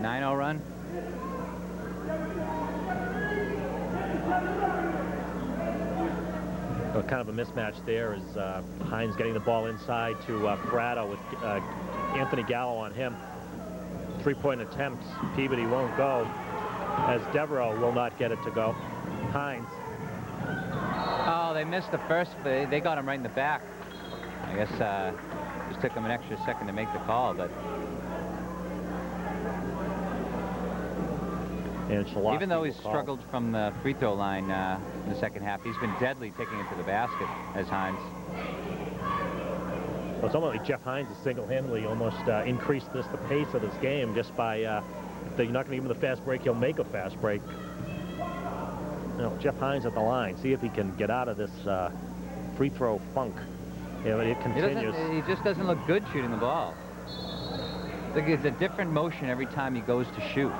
9-0 run? Kind of a mismatch there is Hines getting the ball inside to Prado with Anthony Gallo on him. Three-point attempts. Peabody won't go, as Devereaux will not get it to go. Hines. Oh, they missed the first. They got him right in the back. I guess just took him an extra second to make the call, but and even though he's struggled from the free throw line in the second half, he's been deadly taking it to the basket as Hines. Well, it's almost like Jeff Hines has single-handedly almost increased the pace of this game just by if you're not going to give him the fast break, he'll make a fast break. You know, Jeff Hines at the line. See if he can get out of this free throw funk. Yeah, but it continues. He just doesn't look good shooting the ball. It's a different motion every time he goes to shoot.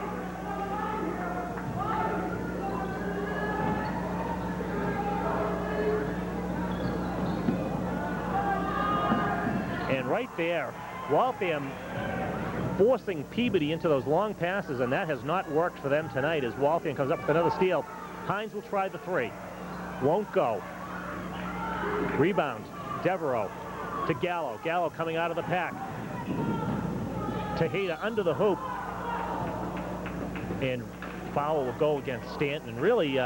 And right there, Waltham forcing Peabody into those long passes, and that has not worked for them tonight as Waltham comes up with another steal. Hines will try the three. Won't go. Rebound. Devereaux to Gallo. Gallo coming out of the pack. Tejeda under the hoop. And foul will go against Stanton. And really,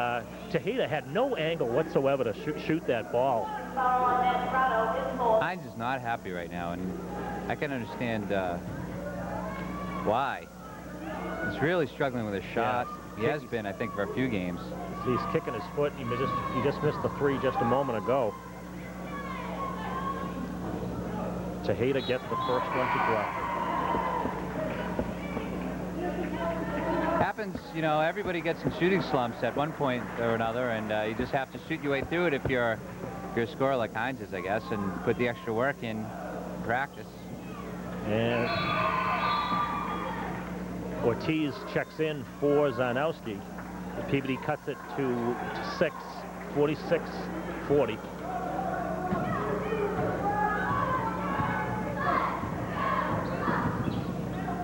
Tejeda had no angle whatsoever to shoot that ball. Hines is not happy right now, and I can understand why. He's really struggling with his shot. Yeah. He has been, I think, for a few games. He's kicking his foot. He just missed the three just a moment ago. Tejeda gets the first one to drop. Happens, you know, everybody gets in shooting slumps at one point or another, and you just have to shoot your way through it if you're a scorer like Hines is, I guess, and put the extra work in practice. And Ortiz checks in for Zanowski. Peabody cuts it to 6, 46-40.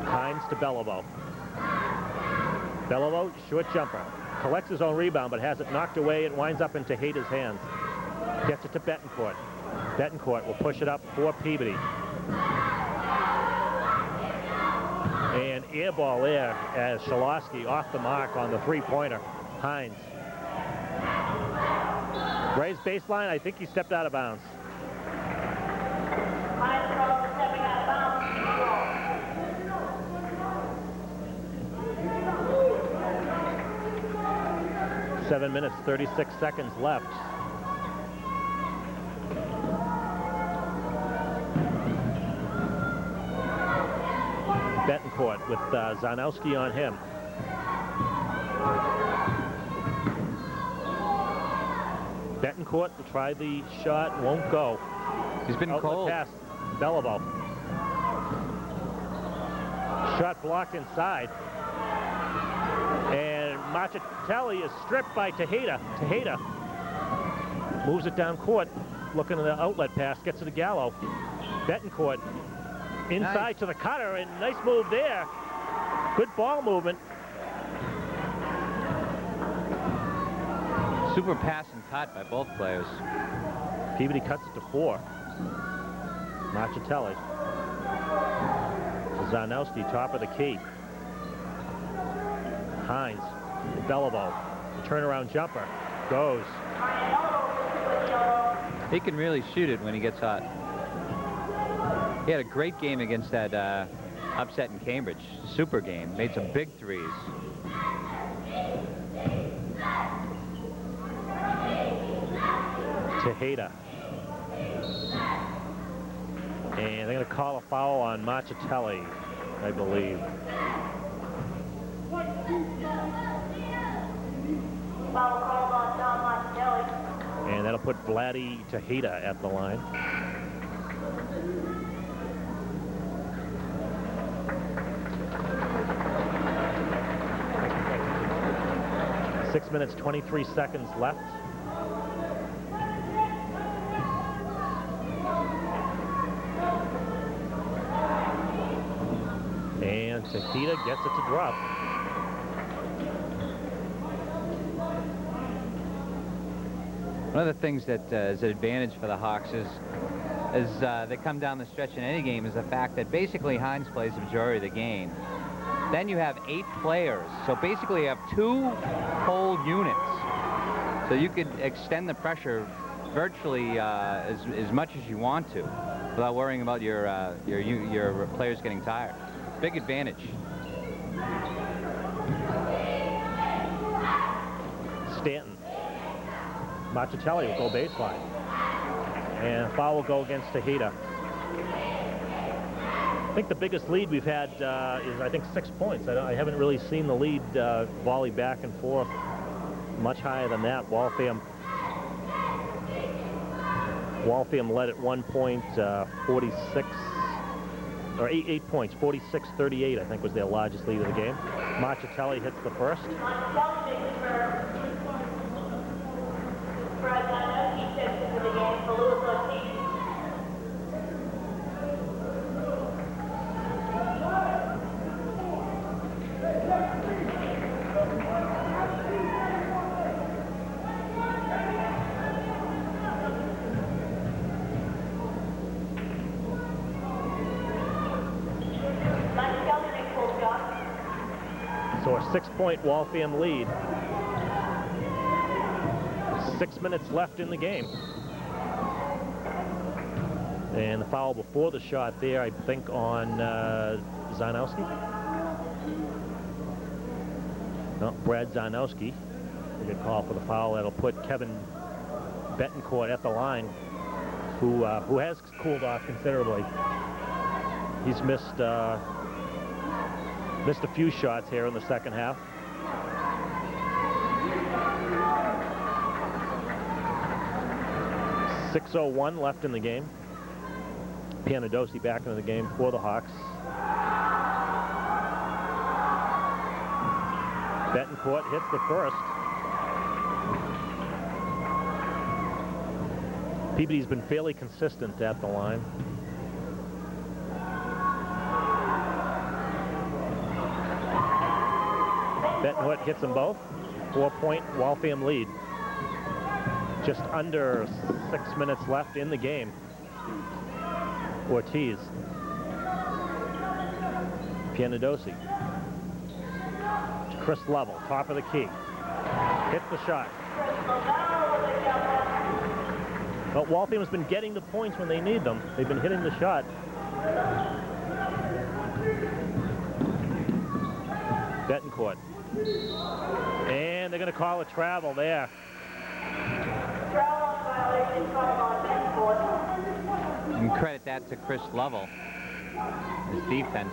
Hines to Beliveau. Beliveau, short jumper. Collects his own rebound, but has it knocked away. It winds up in Tejeda's hands. Gets it to Betancourt. Betancourt will push it up for Peabody. And air ball there as Schalowski off the mark on the three-pointer. Hines. Raised baseline. I think he stepped out of bounds. Stepping out of bounds. 7 minutes, 36 seconds left. Betancourt with Zanowski on him. Betancourt will try the shot, won't go. He's been cold. Pass, Beliveau. Shot blocked inside. And Machatelli is stripped by Tejeda. Tejeda moves it down court, looking at the outlet pass, gets it to Gallo. Betancourt inside to the cutter, and nice move there. Good ball movement. Super pass and cut by both players. Peabody cuts it to 4. Machatelli. Zanowski, top of the key. Hines, Beliveau, the turnaround jumper, goes. He can really shoot it when he gets hot. He had a great game against that upset in Cambridge. Super game. Made some big threes. Tejeda. And they're going to call a foul on Machatelli, I believe. Foul called on John Machatelli. And that'll put Vladdy Tejeda at the line. Six minutes, 23 seconds left. And Tejeda gets it to drop. One of the things that is an advantage for the Hawks is they come down the stretch in any game is the fact that basically Hines plays the majority of the game. Then you have 8 players, so basically you have 2 whole units. So you could extend the pressure virtually as much as you want to without worrying about your players getting tired. Big advantage. Stanton. Machatelli will go baseline. And foul will go against Tejeda. I think the biggest lead we've had is, I think, 6 points. I haven't really seen the lead volley back and forth much higher than that. Waltham led at one point, 46 or 8 points, 46-38, I think was their largest lead of the game. Marchitelli hits the first. So a 6-point Waltham lead. 6 minutes left in the game. And the foul before the shot there, I think, on Zanowski. No, Brad Zanowski. We get called for the foul. That'll put Kevin Betancourt at the line, who has cooled off considerably. He's missed a few shots here in the second half. .601 left in the game. Pianadosi back into the game for the Hawks. Betancourt hits the first. Peabody's been fairly consistent at the line. Betancourt hits them both. 4-point Waltham lead. Just under 6 minutes left in the game. Ortiz. Pianadosi. To Chris Lovell, top of the key. Hits the shot. But Waltham has been getting the points when they need them. They've been hitting the shot. Betancourt. And they're going to call a travel there. And credit that to Chris Lovell, his defense.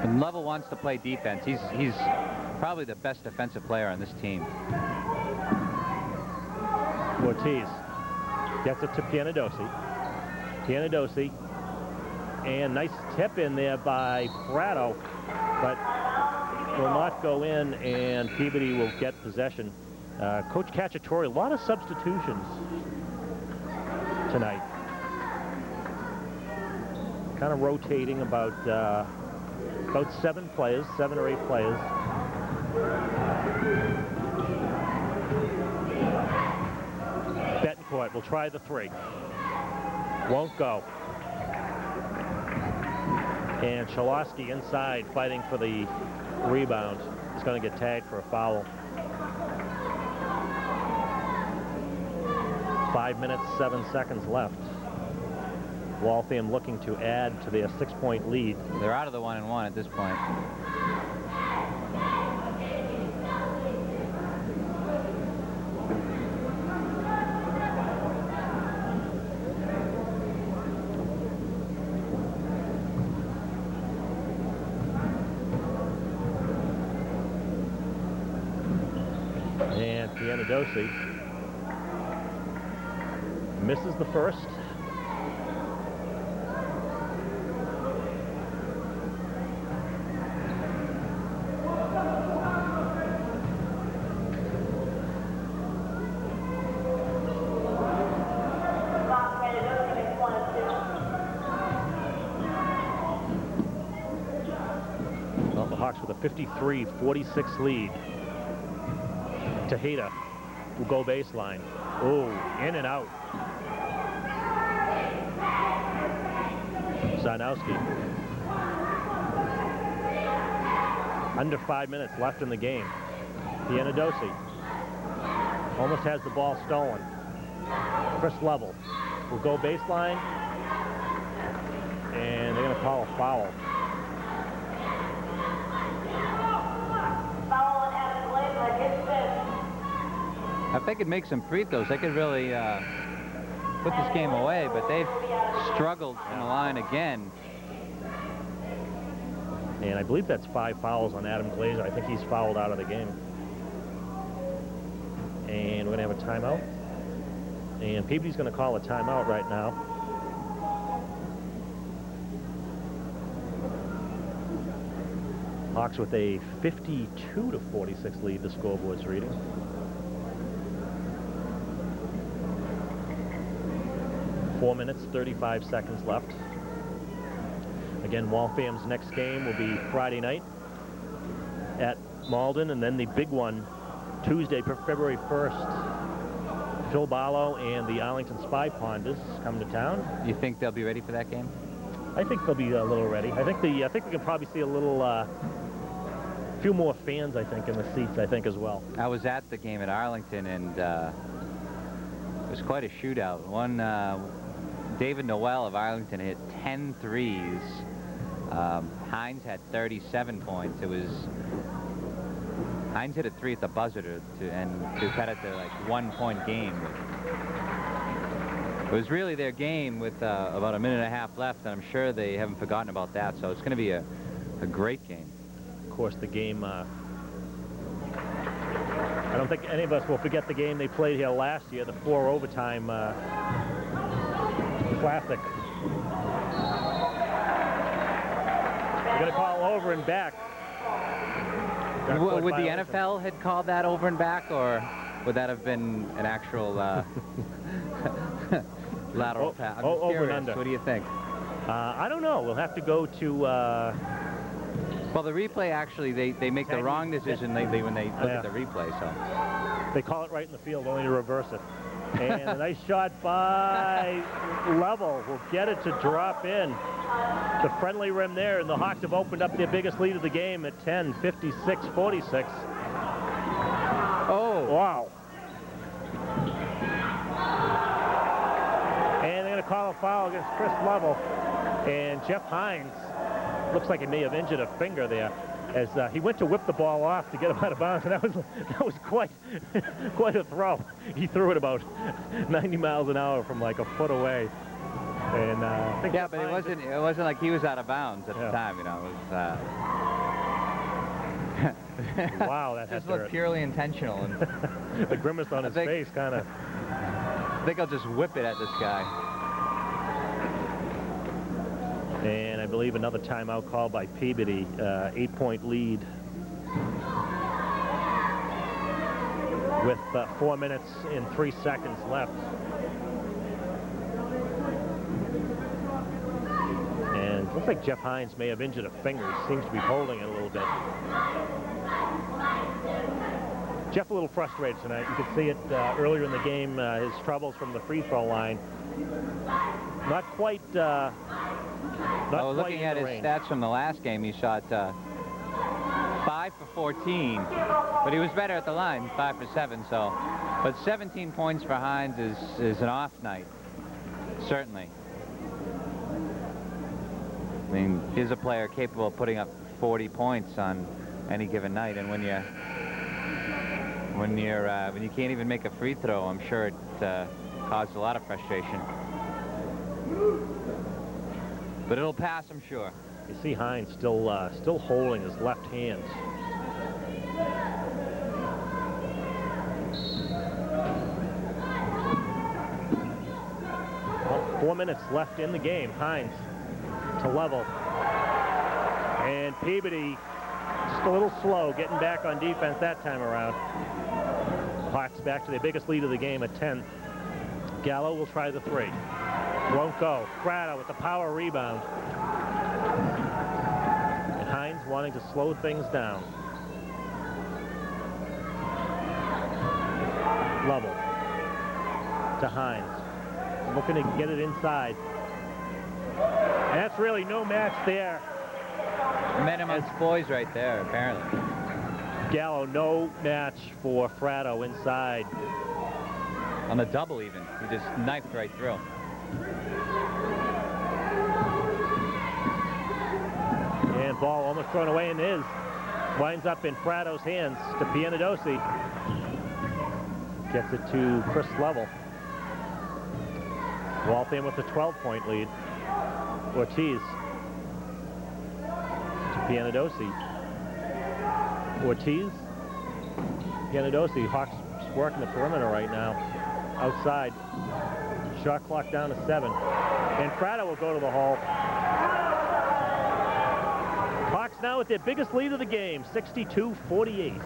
And Lovell wants to play defense. He's probably the best defensive player on this team. Ortiz gets it to Pianadosi. Pianadosi. And nice tip in there by Fratto, but will not go in, and Peabody will get possession. Coach Cacciatore, a lot of substitutions tonight. Kind of rotating about 7 players, 7 or 8 players. Betancourt will try the 3. Won't go. And Chalosky inside fighting for the rebound. He's going to get tagged for a foul. 5 minutes, 7 seconds left. Waltham looking to add to their 6-point lead. They're out of the 1-and-1 at this point. And Pianadosi misses the first. Well, the Hawks with a 53-46 lead. Tejeda will go baseline. Oh, in and out. Zanowski. Under 5 minutes left in the game. Pianadosi almost has the ball stolen. Chris Lovell will go baseline, and they're going to call a foul. If they could make some free throws, they could really put this game away, but they've struggled in the line again. And I believe that's 5 fouls on Adam Glazer. I think he's fouled out of the game. And we're going to have a timeout. And Peabody's going to call a timeout right now. Hawks with a 52-46 lead, the scoreboard's reading. Four minutes, 35 seconds left. Again, Waltham's next game will be Friday night at Malden, and then the big one Tuesday, February 1st. Phil Barlow and the Arlington Spy Ponders come to town. You think they'll be ready for that game? I think they'll be a little ready. I think we can probably see a little, few more fans, I think, in the seats, I think, as well. I was at the game at Arlington, and it was quite a shootout. One, David Noel of Arlington hit 10 threes. Hines had 37 points. Hines hit a three at the buzzer to cut it to like 1 point game. It was really their game with about a minute and a half left, and I'm sure they haven't forgotten about that. So it's going to be a great game. Of course, the game, I don't think any of us will forget the game they played here last year, the 4 overtime classic. We're going to call over and back. Would the NFL had called that over and back, or would that have been an actual lateral pass? Over and under. What do you think? I don't know. We'll have to go to... Well, the replay, actually, they make the wrong decision when they look at the replay. So they call it right in the field, only to reverse it. And a nice shot by Level will get it to drop in. The friendly rim there, and the Hawks have opened up their biggest lead of the game at 10, 56-46. Oh. Wow. And they're going to call a foul against Chris Level. And Jeff Hines looks like he may have injured a finger there as he went to whip the ball off to get him out of bounds, and that was quite a throw. He threw it about 90 miles an hour from like a foot away. And I think yeah, but it wasn't like he was out of bounds at the time, you know. It was wow, that just looked purely intentional. And the grimace on his face kind of. I think I'll just whip it at this guy. And I believe another timeout called by Peabody, 8-point lead with 4 minutes and 3 seconds left. And it looks like Jeff Hines may have injured a finger. He seems to be holding it a little bit. Jeff a little frustrated tonight. You could see it earlier in the game, his troubles from the free throw line. Not quite looking at his stats from the last game, he shot 5 for 14, but he was better at the line, 5 for 7. So, but 17 points for Hines is an off night, certainly. I mean, he's a player capable of putting up 40 points on any given night, and when you can't even make a free throw, I'm sure it caused a lot of frustration. But it'll pass, I'm sure. You see Hines still holding his left hand. Well, 4 minutes left in the game. Hines to Level. And Peabody just a little slow getting back on defense that time around. Hawks back to their biggest lead of the game at 10. Gallo will try the 3. Won't go. Fratto with the power rebound. And Hines wanting to slow things down. Level to Hines. Looking to get it inside. And that's really no match there. Men amongst boys right there, apparently. Gallo, no match for Fratto inside. On the double even. He just knifed right through. And ball almost thrown away, and is. Winds up in Fratto's hands to Pianadosi. Gets it to Chris Level. Waltham with a 12-point lead. Ortiz to Pianadosi. Ortiz. Pianadosi. Hawks working the perimeter right now. outside. Shot clock down to 7. And Fratto will go to the hole. Hawks now with their biggest lead of the game, 62-48.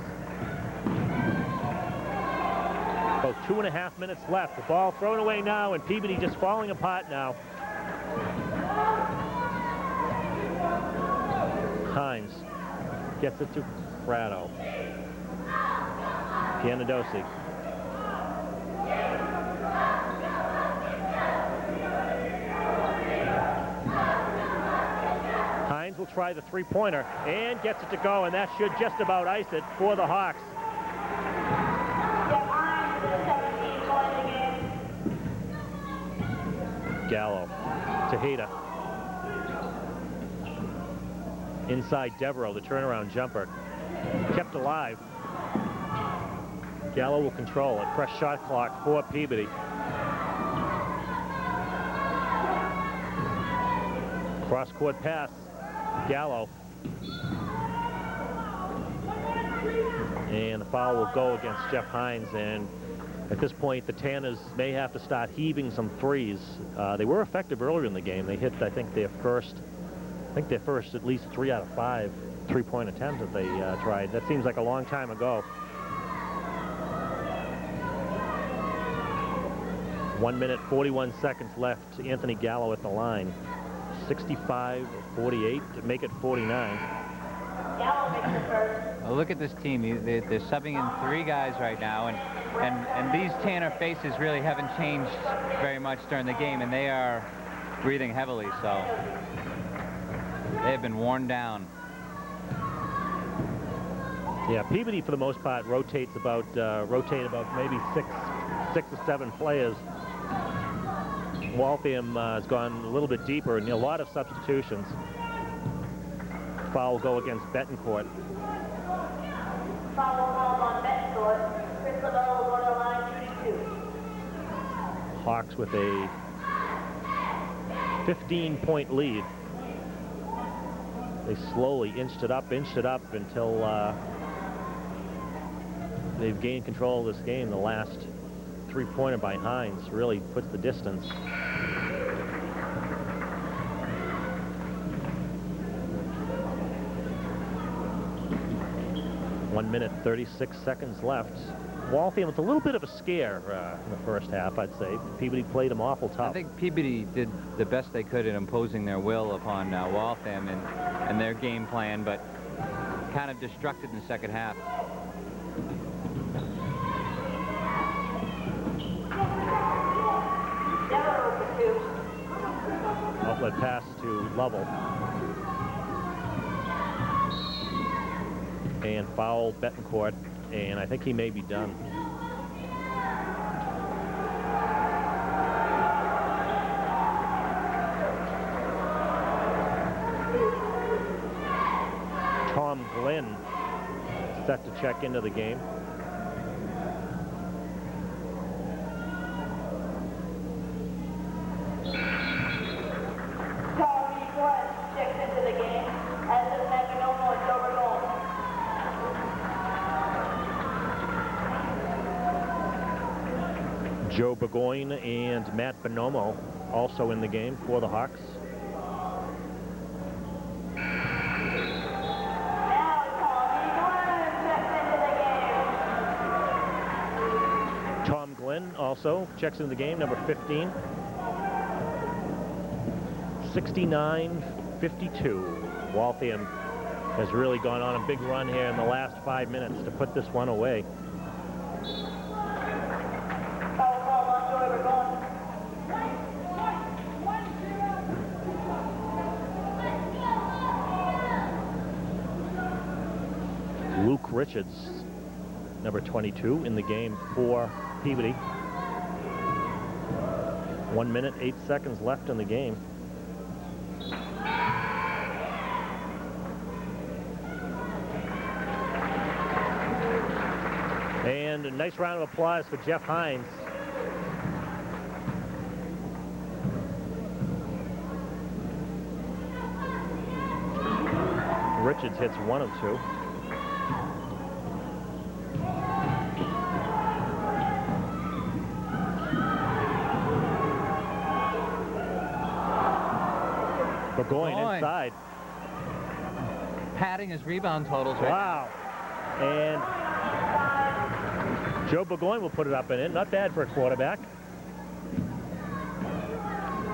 About 2.5 minutes left. The ball thrown away now, and Peabody just falling apart now. Hines gets it to Fratto. Pianadosi. Hines will try the three-pointer and gets it to go, and that should just about ice it for the Hawks. Gallo. Tejeda. Inside Devereaux, the turnaround jumper. Kept alive. Gallo will control it. Fresh shot clock for Peabody. Cross-court pass. Gallo. And the foul will go against Jeff Hines, and at this point the Tanners may have to start heaving some threes. They were effective earlier in the game. They hit, I think, their first at least 3 out of 5 three-point attempts that they tried. That seems like a long time ago. 1 minute, 41 seconds left. Anthony Gallo at the line. 65-48 to make it 49. Gallo makes the first. Well, look at this team. They're subbing in 3 guys right now, and these Tanner faces really haven't changed very much during the game, and they are breathing heavily, so they have been worn down. Yeah, Peabody for the most part rotate about maybe six or 7 players. Waltham has gone a little bit deeper, and a lot of substitutions. Foul will go against Betancourt. Foul on Betancourt. Chris Lavelle will go to the line, shooting 2. Hawks with a 15-point lead. They slowly inched it up until they've gained control of this game. The last three-pointer by Hines really puts the distance. One minute, 36 seconds left. Waltham with a little bit of a scare in the first half, I'd say. Peabody played them awful tough. I think Peabody did the best they could in imposing their will upon Waltham and their game plan, but kind of destructed in the second half. Outlet pass to Lovell. And foul Betancourt, and I think he may be done. Tom Glenn set to check into the game. Joe Burgoyne and Matt Bonomo also in the game for the Hawks. Tom Glenn also checks into the game, number 15. 69-52. Waltham has really gone on a big run here in the last 5 minutes to put this one away. Luke Richards, number 22, in the game for Peabody. 1 minute, 8 seconds left in the game. And a nice round of applause for Jeff Hines. Richards hits 1 of 2. Burgoyne inside. Padding his rebound totals right Wow. And Joe Burgoyne will put it up and in. Not bad for a quarterback.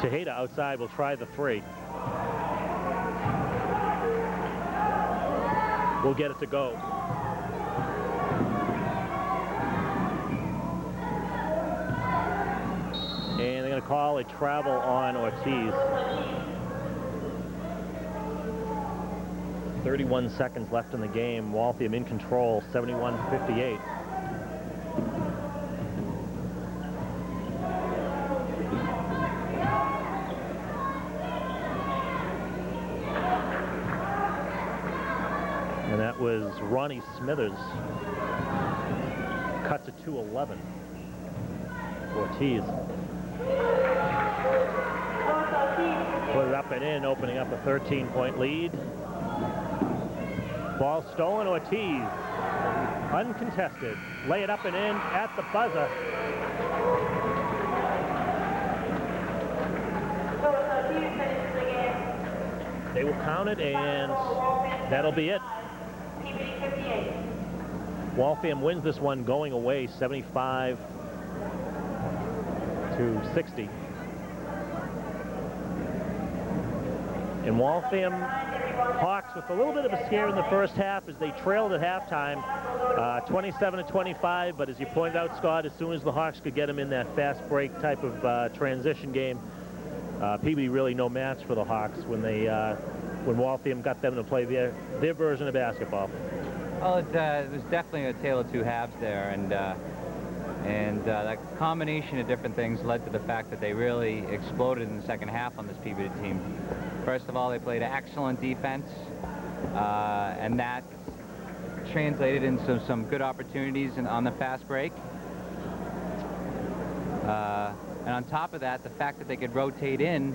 Tejeda outside will try the three. We'll get it to go. And they're going to call a travel on Ortiz. 31 seconds left in the game. Waltham in control, 71-58. And that was Ronnie Smithers. Cut to 2:11. Ortiz. Put it up and in, opening up a 13-point lead. Ball stolen, Ortiz. Uncontested. Lay it up and in at the buzzer. They will count it, and that'll be it. Waltham wins this one going away, 75-60. And Waltham Hawks with a little bit of a scare in the first half as they trailed at halftime, 27-25. But as you pointed out, Scott, as soon as the Hawks could get them in that fast break type of transition game, Peabody really no match for the Hawks when Waltham got them to play their version of basketball. Well, it was definitely a tale of two halves there, and that combination of different things led to the fact that they really exploded in the second half on this Peabody team. First of all, they played excellent defense, and that translated into some good opportunities on the fast break. And on top of that, the fact that they could rotate in,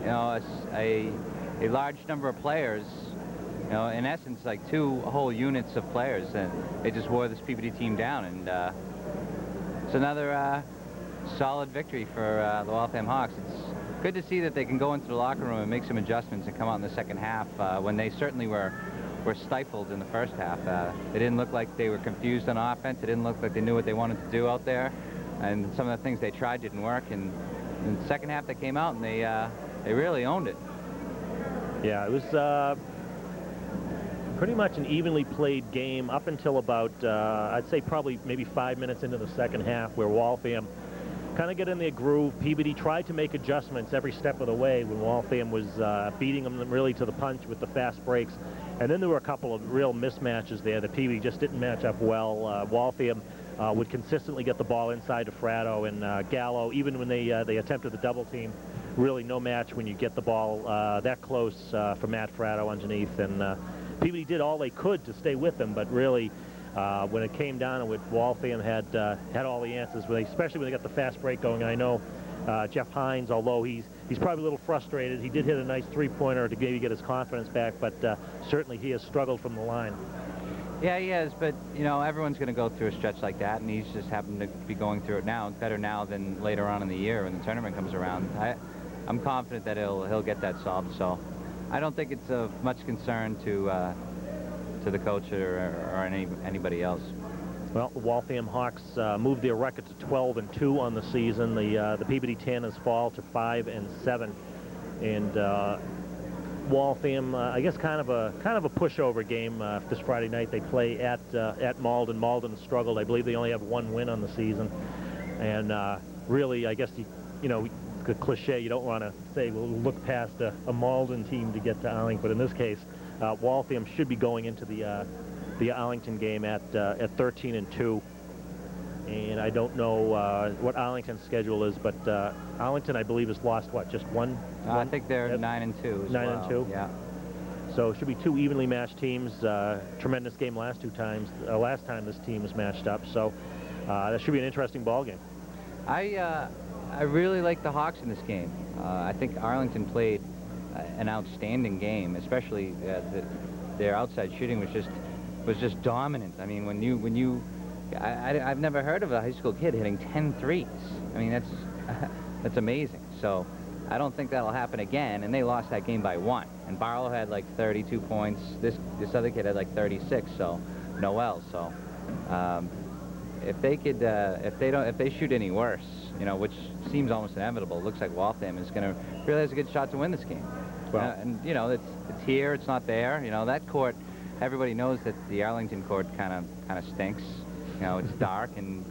a large number of players, in essence, like two whole units of players, and they just wore this Peabody team down. And it's another solid victory for the Waltham Hawks. It's good to see that they can go into the locker room and make some adjustments and come out in the second half when they certainly were stifled in the first half. They didn't look like they were confused on offense. It didn't look like they knew what they wanted to do out there. And some of the things they tried didn't work. And in the second half, they came out and they really owned it. Yeah, it was pretty much an evenly played game up until about, I'd say probably maybe 5 minutes into the second half, where Waltham kind of get in their groove. Peabody tried to make adjustments every step of the way when Waltham was beating them really to the punch with the fast breaks. And then there were a couple of real mismatches there that Peabody just didn't match up well. Waltham would consistently get the ball inside to Fratto, and Gallo, even when they attempted the double team, really no match when you get the ball that close for Matt Fratto underneath. And Peabody did all they could to stay with them, but really when it came down to it, Waltham had all the answers, especially when they got the fast break going. And I know Jeff Hines, although he's probably a little frustrated, he did hit a nice three-pointer to maybe get his confidence back, but certainly he has struggled from the line. Yeah, he is, but, everyone's going to go through a stretch like that, and he's just happened to be going through it now, better now than later on in the year when the tournament comes around. I'm confident that he'll get that solved, so I don't think it's of much concern to the coach or anybody else. Well, the Waltham Hawks moved their record to 12-2 on the season. The Peabody Tanners fall to 5-7, and Waltham, I guess, kind of a pushover game this Friday night. They play at Malden. Malden struggled. I believe they only have one win on the season, and really, I guess the cliche, you don't want to say we'll look past a Malden team to get to Arlington, but in this case, Waltham should be going into the Arlington game at 13-2. And I don't know what Arlington's schedule is, but Arlington, I believe, has lost, what, just one? I think they're 9-2 as 9-2? Yeah. So it should be two evenly matched teams. Tremendous game last time this team was matched up. So that should be an interesting ball game. I really like the Hawks in this game. I think Arlington played an outstanding game, especially their outside shooting was just dominant. I mean, I've never heard of a high school kid hitting 10 threes. I mean, that's amazing. So I don't think that'll happen again, and they lost that game by 1. And Barlow had like 32 points. This other kid had like 36, so Noel. So if they shoot any worse, you know, which seems almost inevitable, it looks like Waltham is going to really has a good shot to win this game. Well, and you know, it's here, it's not there. You know, that court, everybody knows that the Arlington court kind of stinks. You know, it's dark and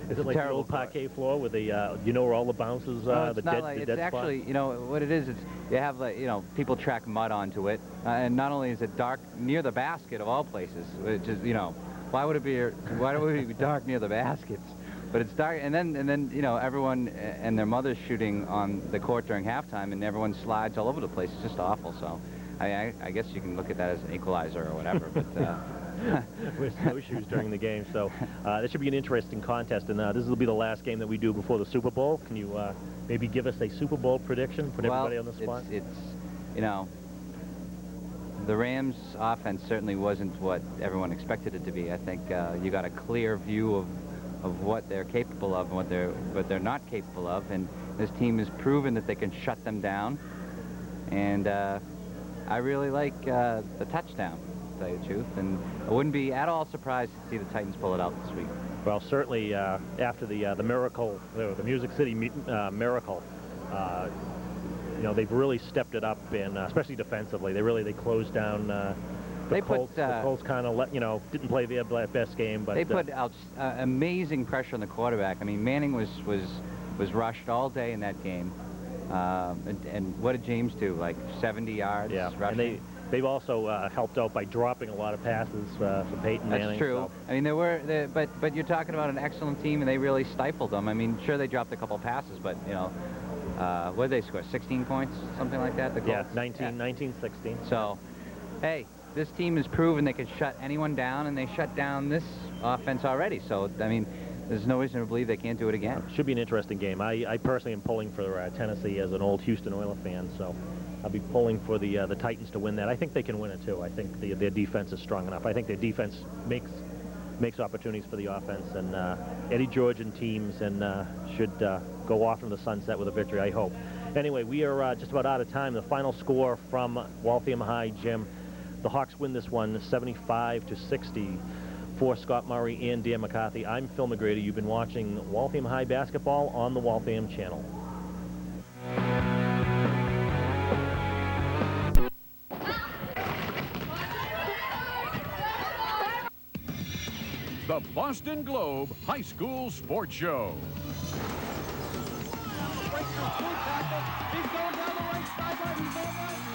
is it like the old parquet floor with the you know where all the bounces it's actually, you know what it is, it's you have, like, you know, people track mud onto it, and not only is it dark near the basket of all places, which is, you know, why would it be dark near the baskets? But it's dark, and then you know, everyone and their mother's shooting on the court during halftime, and everyone slides all over the place. It's just awful. So I guess you can look at that as an equalizer or whatever. But with snowshoes during the game. So this should be an interesting contest, and this will be the last game that we do before the Super Bowl. Can you maybe give us a Super Bowl prediction? Put everybody on the spot. It's you know, the Rams' offense certainly wasn't what everyone expected it to be. I think you got a clear view of what they're capable of and what they're not capable of, and this team has proven that they can shut them down. And I really like the touchdown, to tell you the truth, and I wouldn't be at all surprised to see the Titans pull it out this week. Well, certainly after the miracle, the Music City miracle, you know, they've really stepped it up, and especially defensively, they closed down. The Colts kind of didn't play their best game, but they put out amazing pressure on the quarterback. I mean, Manning was rushed all day in that game, and what did James do? Like 70 yards. Yeah, rushing. And they've also helped out by dropping a lot of passes for Peyton Manning. That's true. So. I mean, but you're talking about an excellent team, and they really stifled them. I mean, sure, they dropped a couple passes, but you know, what did they score? 16 points, something like that. The Colts? Yeah, 19, 16. So, hey. This team has proven they can shut anyone down, and they shut down this offense already. So, I mean, there's no reason to believe they can't do it again. Should be an interesting game. I personally am pulling for Tennessee as an old Houston Oilers fan, so I'll be pulling for the Titans to win that. I think they can win it, too. I think their defense is strong enough. I think their defense makes opportunities for the offense, and Eddie George and teams should go off into the sunset with a victory, I hope. Anyway, we are just about out of time. The final score from Waltham High, Jim. The Hawks win this one 75-60 for Scott Murray and Dan McCarthy. I'm Phil McGrady. You've been watching Waltham High basketball on the Waltham channel. The Boston Globe High School Sports Show. He's going down the right sideline. He's on right side.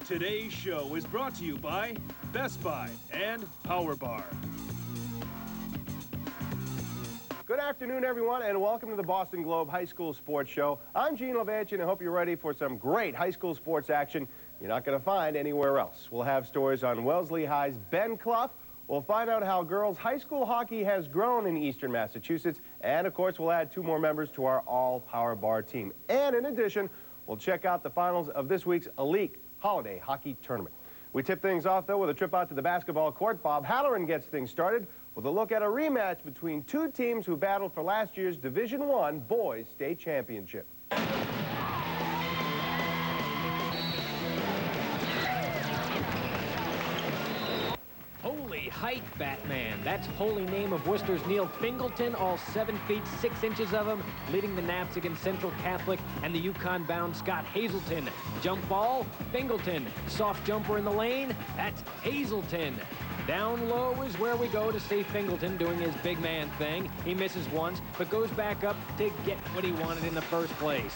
Today's show is brought to you by Best Buy and Power Bar. Good afternoon, everyone, and welcome to the Boston Globe High School Sports Show. I'm Gene Levanchi, and I hope you're ready for some great high school sports action you're not going to find anywhere else. We'll have stories on Wellesley High's Ben Clough. We'll find out how girls' high school hockey has grown in eastern Massachusetts. And, of course, we'll add 2 more members to our all-Power Bar team. And, in addition, we'll check out the finals of this week's Elite Holiday Hockey Tournament. We tip things off, though, with a trip out to the basketball court. Bob Halloran gets things started with a look at a rematch between 2 teams who battled for last year's Division I Boys State Championship. Holy height, Batman. That's holy name of Worcester's Neil Fingleton, all 7 feet 6 inches of him, leading the Naps against Central Catholic and the Yukon-bound Scott Hazelton. Jump ball, Fingleton. Soft jumper in the lane, that's Hazelton. Down low is where we go to see Fingleton doing his big man thing. He misses once, but goes back up to get what he wanted in the first place.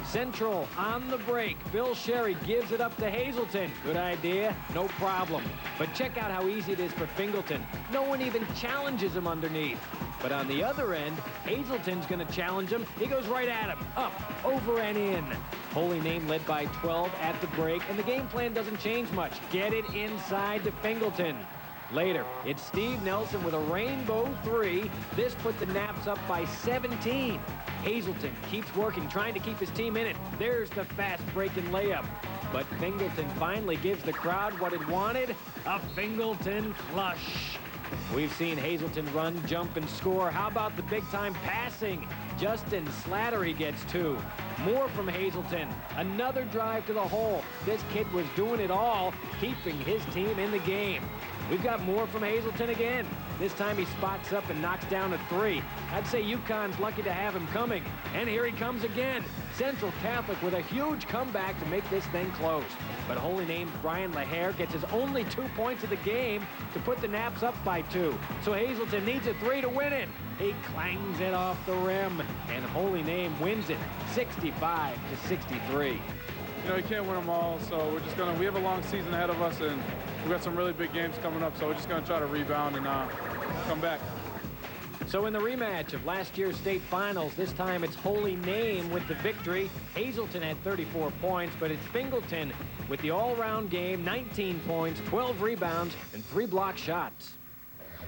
Central on the break. Bill Sherry gives it up to Hazelton. Good idea, no problem. But check out how easy it is for Fingleton. No one even challenges him underneath. But on the other end, Hazelton's going to challenge him. He goes right at him. Up, over, and in. Holy Name led by 12 at the break, and the game plan doesn't change much. Get it inside to Fingleton. Later, it's Steve Nelson with a rainbow three. This put the Naps up by 17. Hazleton keeps working, trying to keep his team in it. There's the fast breaking layup. But Fingleton finally gives the crowd what it wanted, a Fingleton flush. We've seen Hazleton run, jump, and score. How about the big-time passing? Justin Slattery gets 2. More from Hazleton. Another drive to the hole. This kid was doing it all, keeping his team in the game. We've got more from Hazleton again. This time he spots up and knocks down a 3. I'd say UConn's lucky to have him coming. And here he comes again. Central Catholic with a huge comeback to make this thing close. But Holy Name's Brian LaHare gets his only 2 points of the game to put the Naps up by 2. So Hazleton needs a 3 to win it. He clangs it off the rim, and Holy Name wins it 65-63. You know, you can't win them all, so we have a long season ahead of us, and we've got some really big games coming up, so we're just going to try to rebound and come back. So in the rematch of last year's state finals, this time it's Holy Name with the victory. Hazleton had 34 points, but it's Fingleton with the all-round game, 19 points, 12 rebounds, and 3 block shots.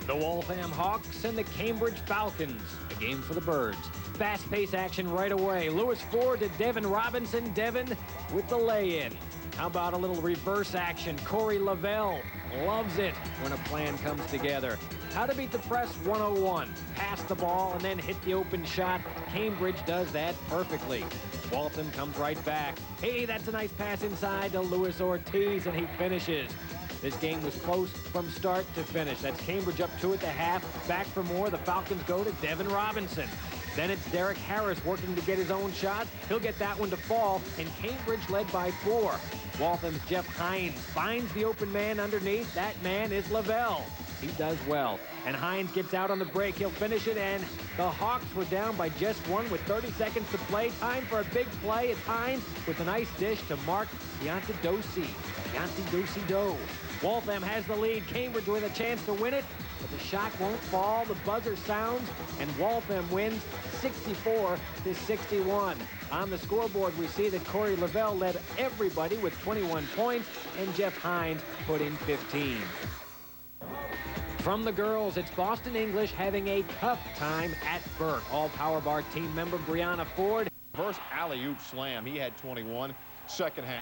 The Waltham Hawks and the Cambridge Falcons, a game for the Birds. Fast-paced action right away. Lewis Ford to Devin Robinson. Devin with the lay-in. How about a little reverse action? Corey Lavelle loves it when a plan comes together. How to beat the press 101. Pass the ball and then hit the open shot. Cambridge does that perfectly. Waltham comes right back. Hey, that's a nice pass inside to Luis Ortiz, and he finishes. This game was close from start to finish. That's Cambridge up 2 at the half. Back for more. The Falcons go to Devin Robinson. Then it's Derek Harris working to get his own shot. He'll get that one to fall, and Cambridge led by 4. Waltham's Jeff Hines finds the open man underneath. That man is Lavelle. He does well. And Hines gets out on the break. He'll finish it, and the Hawks were down by just 1 with 30 seconds to play. Time for a big play. It's Hines with a nice dish to Mark Giantidosi. Giantidosi-Do. Waltham has the lead. Cambridge with a chance to win it, but the shot won't fall. The buzzer sounds, and Waltham wins 64-61. On the scoreboard, we see that Corey Lavelle led everybody with 21 points, and Jeff Hines put in 15. From the girls, it's Boston English having a tough time at Burke. All Power Bar team member Brianna Ford. First alley-oop slam, he had 21. Second half.